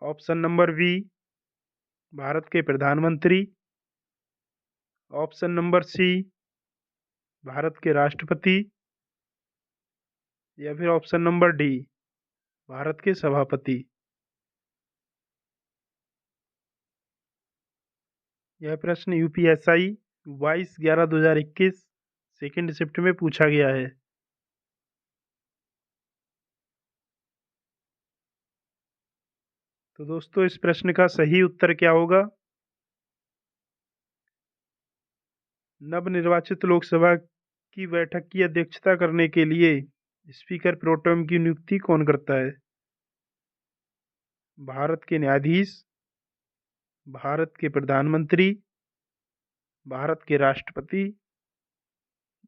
ऑप्शन नंबर बी, भारत के प्रधानमंत्री। ऑप्शन नंबर सी, भारत के राष्ट्रपति। या फिर ऑप्शन नंबर डी, भारत के सभापति। यह प्रश्न यूपीएसआई 22/11/2021 सेकेंड शिफ्ट में पूछा गया है। तो दोस्तों इस प्रश्न का सही उत्तर क्या होगा? नवनिर्वाचित लोकसभा की बैठक की अध्यक्षता करने के लिए स्पीकर प्रोटेम की नियुक्ति कौन करता है? भारत के न्यायाधीश, भारत के प्रधानमंत्री, भारत के राष्ट्रपति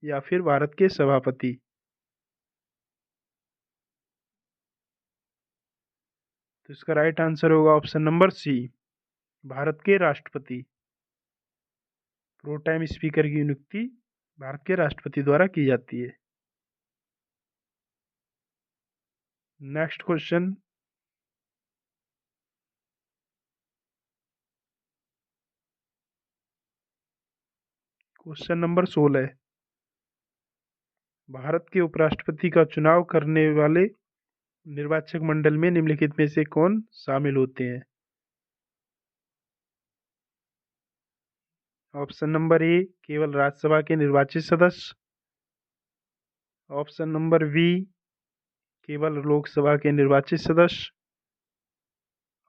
या फिर भारत के सभापति। तो इसका राइट आंसर होगा ऑप्शन नंबर सी, भारत के राष्ट्रपति। प्रो टाइम स्पीकर की नियुक्ति भारत के राष्ट्रपति द्वारा की जाती है। Next question, question number 16। Bharat के उपराष्ट्रपति का चुनाव करने वाले निर्वाचक मंडल में निम्नलिखित में से कौन शामिल होते हैं? ऑप्शन नंबर ए, केवल राज्यसभा के निर्वाचित सदस्य। ऑप्शन नंबर बी, केवल लोकसभा के निर्वाचित सदस्य।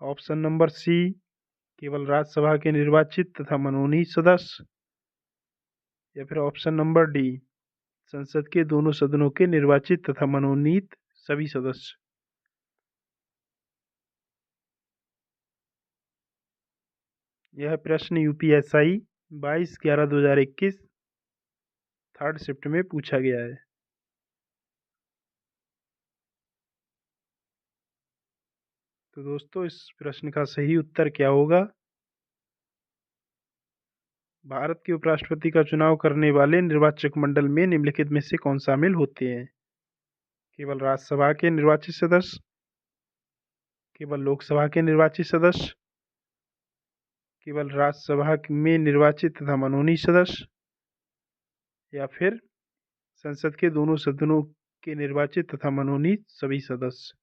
ऑप्शन नंबर सी, केवल राज्यसभा के निर्वाचित तथा मनोनीत सदस्य। या फिर ऑप्शन नंबर डी, संसद के दोनों सदनों के निर्वाचित तथा मनोनीत सभी सदस्य। यह प्रश्न यूपीएसआई 22/11/2021 थर्ड शिफ्ट में पूछा गया है। तो दोस्तों इस प्रश्न का सही उत्तर क्या होगा? भारत के उपराष्ट्रपति का चुनाव करने वाले निर्वाचक मंडल में निम्नलिखित में से कौन शामिल होते हैं? केवल राज्यसभा के निर्वाचित सदस्य, केवल लोकसभा के निर्वाचित सदस्य, केवल राज्यसभा में निर्वाचित तथा मनोनीत सदस्य या फिर संसद के दोनों सदनों के निर्वाचित तथा मनोनीत सभी सदस्य।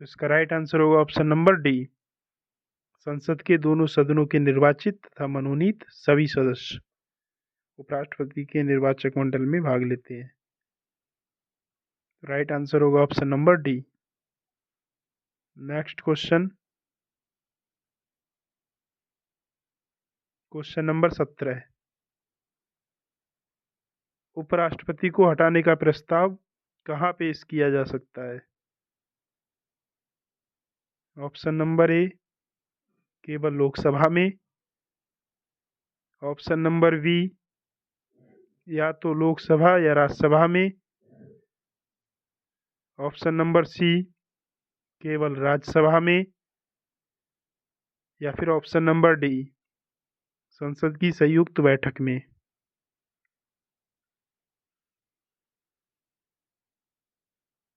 तो इसका राइट आंसर होगा ऑप्शन नंबर डी, संसद के दोनों सदनों के निर्वाचित तथा मनोनीत सभी सदस्य उपराष्ट्रपति के निर्वाचक मंडल में भाग लेते हैं। राइट आंसर होगा option number D. Next question, question number 17। उपराष्ट्रपति को हटाने का प्रस्ताव कहाँ पेश किया जा सकता है? ऑप्शन नंबर ए, केवल लोकसभा में। ऑप्शन नंबर बी, या तो लोकसभा या राज्यसभा में। ऑप्शन नंबर सी, केवल राज्यसभा में। या फिर ऑप्शन नंबर डी, संसद की संयुक्त बैठक में।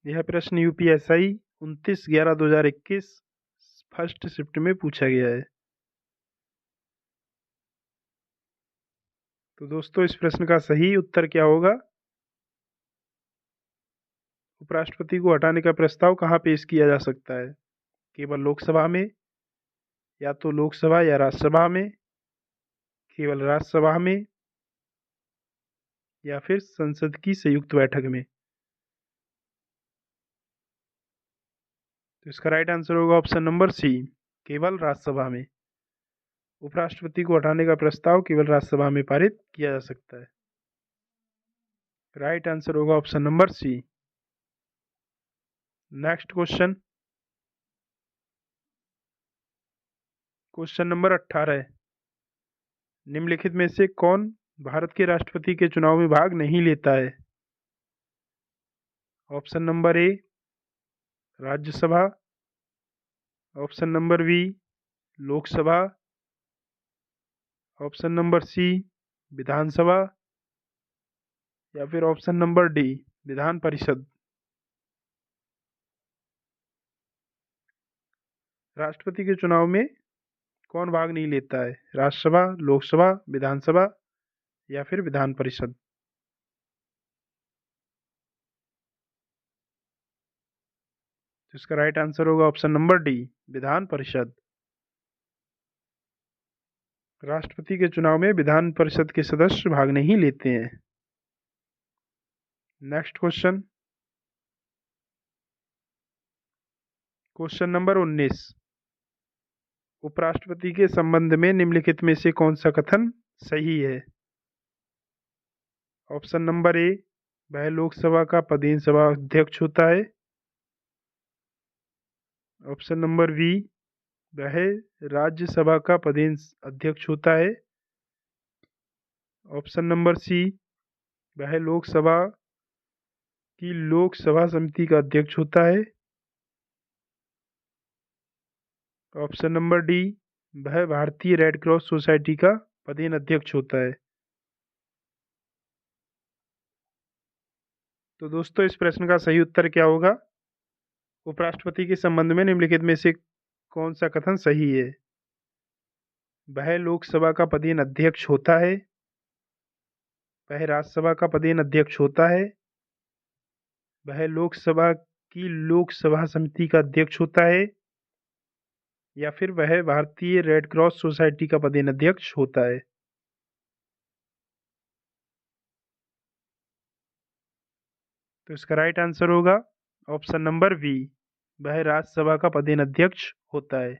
यह प्रश्न यूपीएसआई 29/11/2021 फर्स्ट शिफ्ट में पूछा गया है। तो दोस्तों इस प्रश्न का सही उत्तर क्या होगा? उपराष्ट्रपति को हटाने का प्रस्ताव कहाँ पेश किया जा सकता है? केवल लोकसभा में, या तो लोकसभा या राज्यसभा में, केवल राज्यसभा में, या फिर संसद की संयुक्त बैठक में। तो इसका राइट आंसर होगा ऑप्शन नंबर सी, केवल राज्यसभा में। उपराष्ट्रपति को हटाने का प्रस्ताव केवल राज्यसभा में पारित किया जा सकता है। राइट आंसर होगा option number C. Next question, question number 18। निम्नलिखित में से कौन भारत के राष्ट्रपति के चुनाव में भाग नहीं लेता है? Option number A Rajya Sabha, option number B Lok Sabha, option number C Vidhan Sabha, या फिर option number D Vidhan Parishad. राष्ट्रपति के चुनाव में कौन भाग नहीं लेता है? राज्यसभा, लोकसभा, विधानसभा, या फिर विधान परिषद। तो इसका राइट आंसर होगा option number D Vidhan Parishad. राष्ट्रपति के चुनाव में विधान परिषद के सदस्य भाग नहीं लेते हैं। Next question, question number 19। उपराष्ट्रपति के संबंध में निम्नलिखित में से कौन सा कथन सही है? ऑप्शन नंबर ए वह लोकसभा का पदेन सभा अध्यक्ष होता है, ऑप्शन नंबर बी वह राज्यसभा का पदेन अध्यक्ष होता है, ऑप्शन नंबर सी वह लोकसभा की लोकसभा समिति का अध्यक्ष होता है, ऑप्शन नंबर डी वह भारतीय रेड क्रॉस सोसाइटी का पदेन अध्यक्ष होता है। तो दोस्तों इस प्रश्न का सही उत्तर क्या होगा? उपराष्ट्रपति के संबंध में निम्नलिखित में से कौन सा कथन सही है? वह लोकसभा का पदेन अध्यक्ष होता है, वह राज्यसभा का पदेन अध्यक्ष होता है, वह लोकसभा की लोकसभा समिति का अध्यक्ष होता है, या फिर वह भारतीय रेड क्रॉस सोसाइटी का पदेन अध्यक्ष होता है। तो इसका राइट आंसर होगा ऑप्शन नंबर बी वह राज्यसभा का पदेन अध्यक्ष होता है।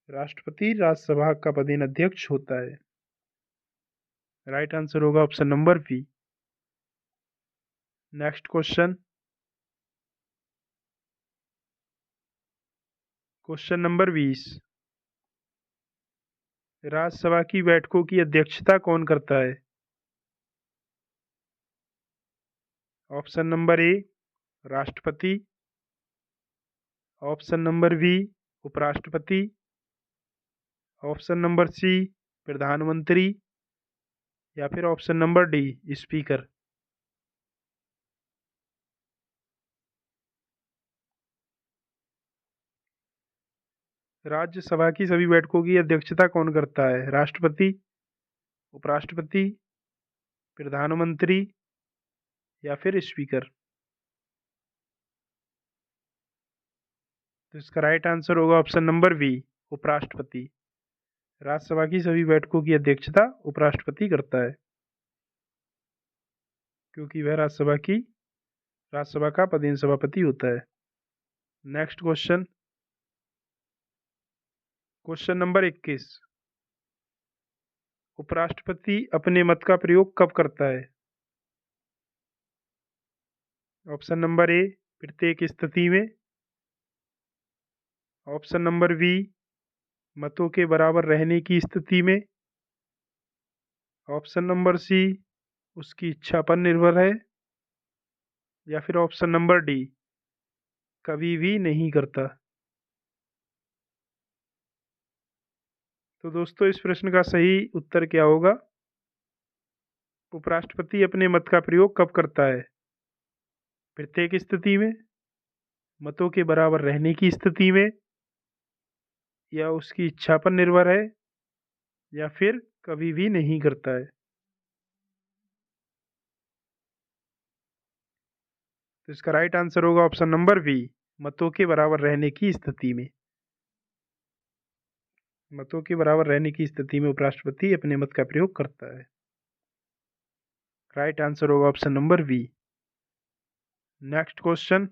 राष्ट्रपति राज्यसभा का पदेन अध्यक्ष होता है। राइट आंसर होगा option number B. Next question, question number 20। राज्यसभा की बैठकों की अध्यक्षता कौन करता है? ऑप्शन नंबर ए राष्ट्रपति, ऑप्शन नंबर बी उपराष्ट्रपति, ऑप्शन नंबर सी प्रधानमंत्री, या फिर option number D speaker. Rajya Sabha की सभी बैठकों की अध्यक्षता कौन करता है? राष्ट्रपति, उपराष्ट्रपति, प्रधानमंत्री, या फिर स्पीकर। तो इसका राइट आंसर होगा ऑप्शन नंबर बी उपराष्ट्रपति। राज्यसभा की सभी बैठकों की अध्यक्षता उपराष्ट्रपति करता है, क्योंकि वह राज्यसभा का पदेन सभापति होता है। Next question, question number 21। उपराष्ट्रपति अपने मत का प्रयोग कब करता है? ऑप्शन नंबर ए प्रत्येक स्थिति में, ऑप्शन नंबर बी मतों के बराबर रहने की स्थिति में, ऑप्शन नंबर सी उसकी इच्छा पर निर्भर है, या फिर ऑप्शन नंबर डी कभी भी नहीं करता। तो दोस्तों इस प्रश्न का सही उत्तर क्या होगा? उपराष्ट्रपति अपने मत का प्रयोग कब करता है? प्रत्येक स्थिति में, मतों के बराबर रहने की स्थिति में, या उसकी इच्छा पर निर्भर है, या फिर कभी भी नहीं करता है। तो इसका राइट आंसर होगा ऑप्शन नंबर बी, मतों के बराबर रहने की स्थिति में। मतों के बराबर रहने की स्थिति में उपराष्ट्रपति अपने मत का प्रयोग करता है। राइट आंसर होगा option number B. Next question,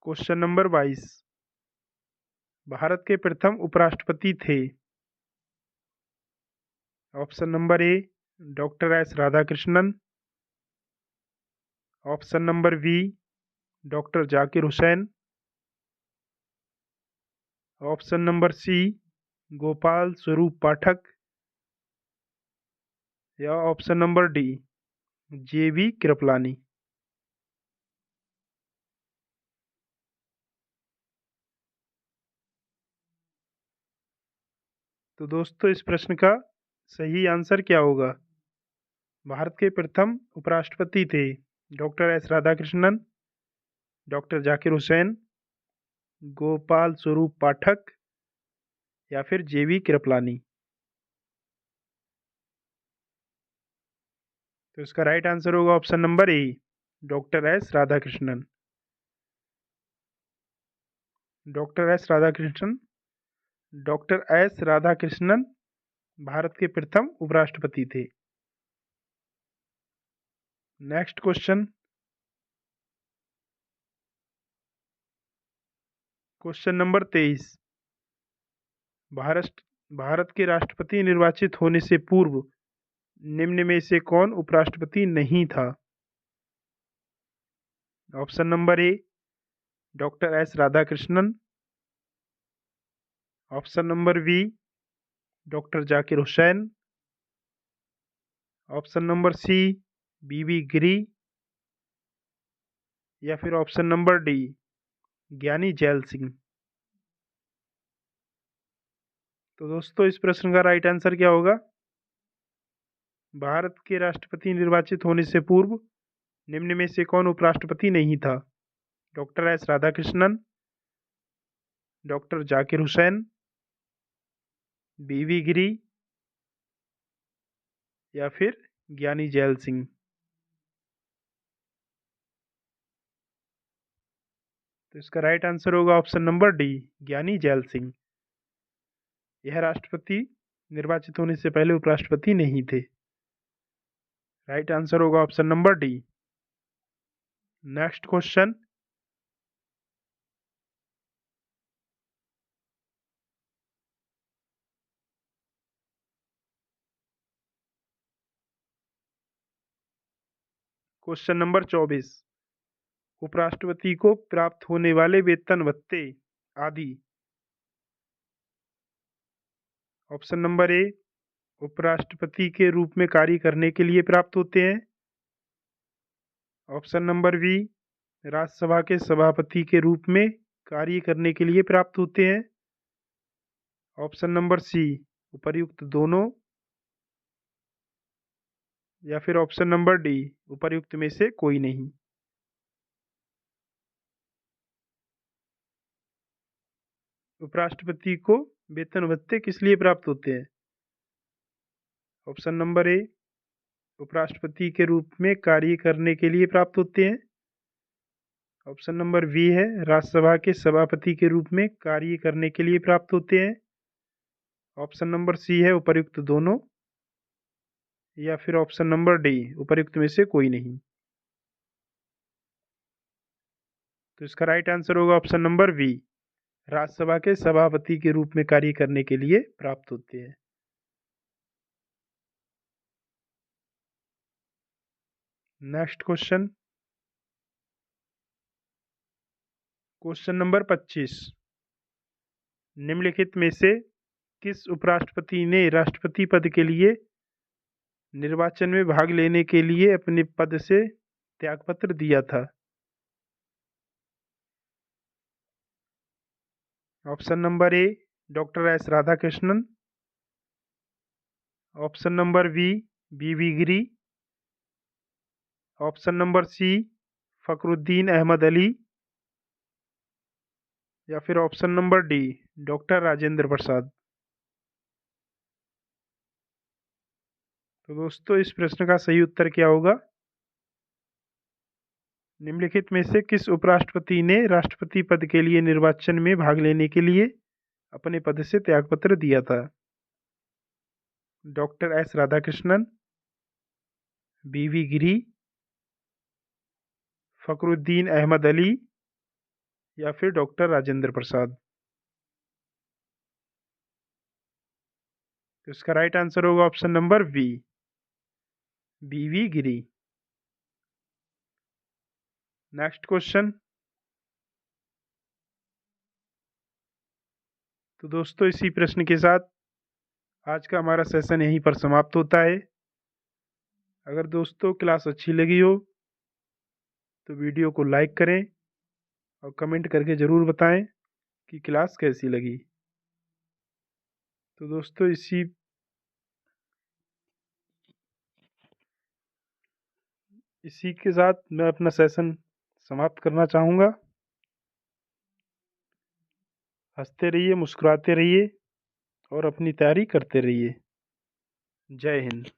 question number 22। Bharat के प्रथम उपराष्ट्रपति थे। Option number A doctor S Radhakrishnan, option number B doctor Zakir Hussain, option number C Gopal Swarup Pathak, या option number D JB Kripalani. तो दोस्तों इस प्रश्न का सही आंसर क्या होगा? भारत के प्रथम उपराष्ट्रपति थे doctor S Radhakrishnan, doctor Zakir Hussain, Gopal Swarup Pathak, या फिर जेबी कृपलानी। तो इसका राइट आंसर होगा option number A doctor S Radhakrishnan. Doctor S Radhakrishnan, doctor S Radhakrishnan Bharat के प्रथम उपराष्ट्रपति थे। Next question, question number 23। Bharat Bharat के राष्ट्रपति निर्वाचित होने से पूर्व निम्न में से कौन उपराष्ट्रपति नहीं था? Option number A doctor S Radhakrishnan, option number B doctor Zakir Hussain, option number C V V Giri, या फिर option number D Giani Zail Singh. तो दोस्तों इस प्रश्न का राइट आंसर क्या होगा? भारत के राष्ट्रपति निर्वाचित होने से पूर्व निम्न में से कौन उपराष्ट्रपति नहीं था? Doctor S Radhakrishnan, doctor Zakir Hussain, बीवी गिरी, या फिर ज्ञानी जैल सिंह। तो इसका राइट आंसर होगा option number D Giani Zail Singh. यह राष्ट्रपति निर्वाचित होने से पहले उपराष्ट्रपति नहीं थे। राइट आंसर होगा option number D. Next question, question number 24। उपराष्ट्रपति को प्राप्त होने वाले वेतन भत्ते आदि। ऑप्शन नंबर ए उपराष्ट्रपति के रूप में कार्य करने के लिए प्राप्त होते हैं, ऑप्शन नंबर बी राज्यसभा के सभापति के रूप में कार्य करने के लिए प्राप्त होते हैं, ऑप्शन नंबर सी उपर्युक्त दोनों, या फिर ऑप्शन नंबर डी उपर्युक्त में से कोई नहीं। उपराष्ट्रपति को वेतन भत्ते किस लिए प्राप्त होते हैं? ऑप्शन नंबर ए उपराष्ट्रपति के रूप में कार्य करने के लिए प्राप्त होते हैं, ऑप्शन नंबर बी है राज्यसभा के सभापति के रूप में कार्य करने के लिए प्राप्त होते हैं, ऑप्शन नंबर सी है उपर्युक्त दोनों, या फिर ऑप्शन नंबर डी उपर्युक्त में से कोई नहीं। तो इसका राइट आंसर होगा ऑप्शन नंबर बी राज्यसभा के सभापति के रूप में कार्य करने के लिए प्राप्त होते हैं। Next question, question number 25। निम्नलिखित में से किस उपराष्ट्रपति ने राष्ट्रपति पद के लिए निर्वाचन में भाग लेने के लिए अपने पद से त्यागपत्र दिया था? Option number A doctor S Radhakrishnan, option number B V V Giri, option number C Fakhruddin Ahmed Ali या फिर option number D doctor Rajendra Prasad. तो दोस्तों इस प्रश्न का सही उत्तर क्या होगा? निम्नलिखित में से किस उपराष्ट्रपति ने राष्ट्रपति पद के लिए निर्वाचन में भाग लेने के लिए अपने पद से त्यागपत्र दिया था? Doctor S Radhakrishnan, V Giri, Fakhruddin Ahmed Ali या फिर डॉक्टर राजेंद्र प्रसाद। तो इसका राइट आंसर होगा option number V Giri. Next question. तो दोस्तों इसी प्रश्न के साथ आज का हमारा सेशन यहीं पर समाप्त होता है। अगर दोस्तों क्लास अच्छी लगी हो तो वीडियो को लाइक करें और कमेंट करके ज़रूर बताएं कि क्लास कैसी लगी। तो दोस्तों इसी के साथ मैं अपना सेशन समाप्त करना चाहूँगा। हंसते रहिए, मुस्कुराते रहिए और अपनी तैयारी करते रहिए। जय हिंद।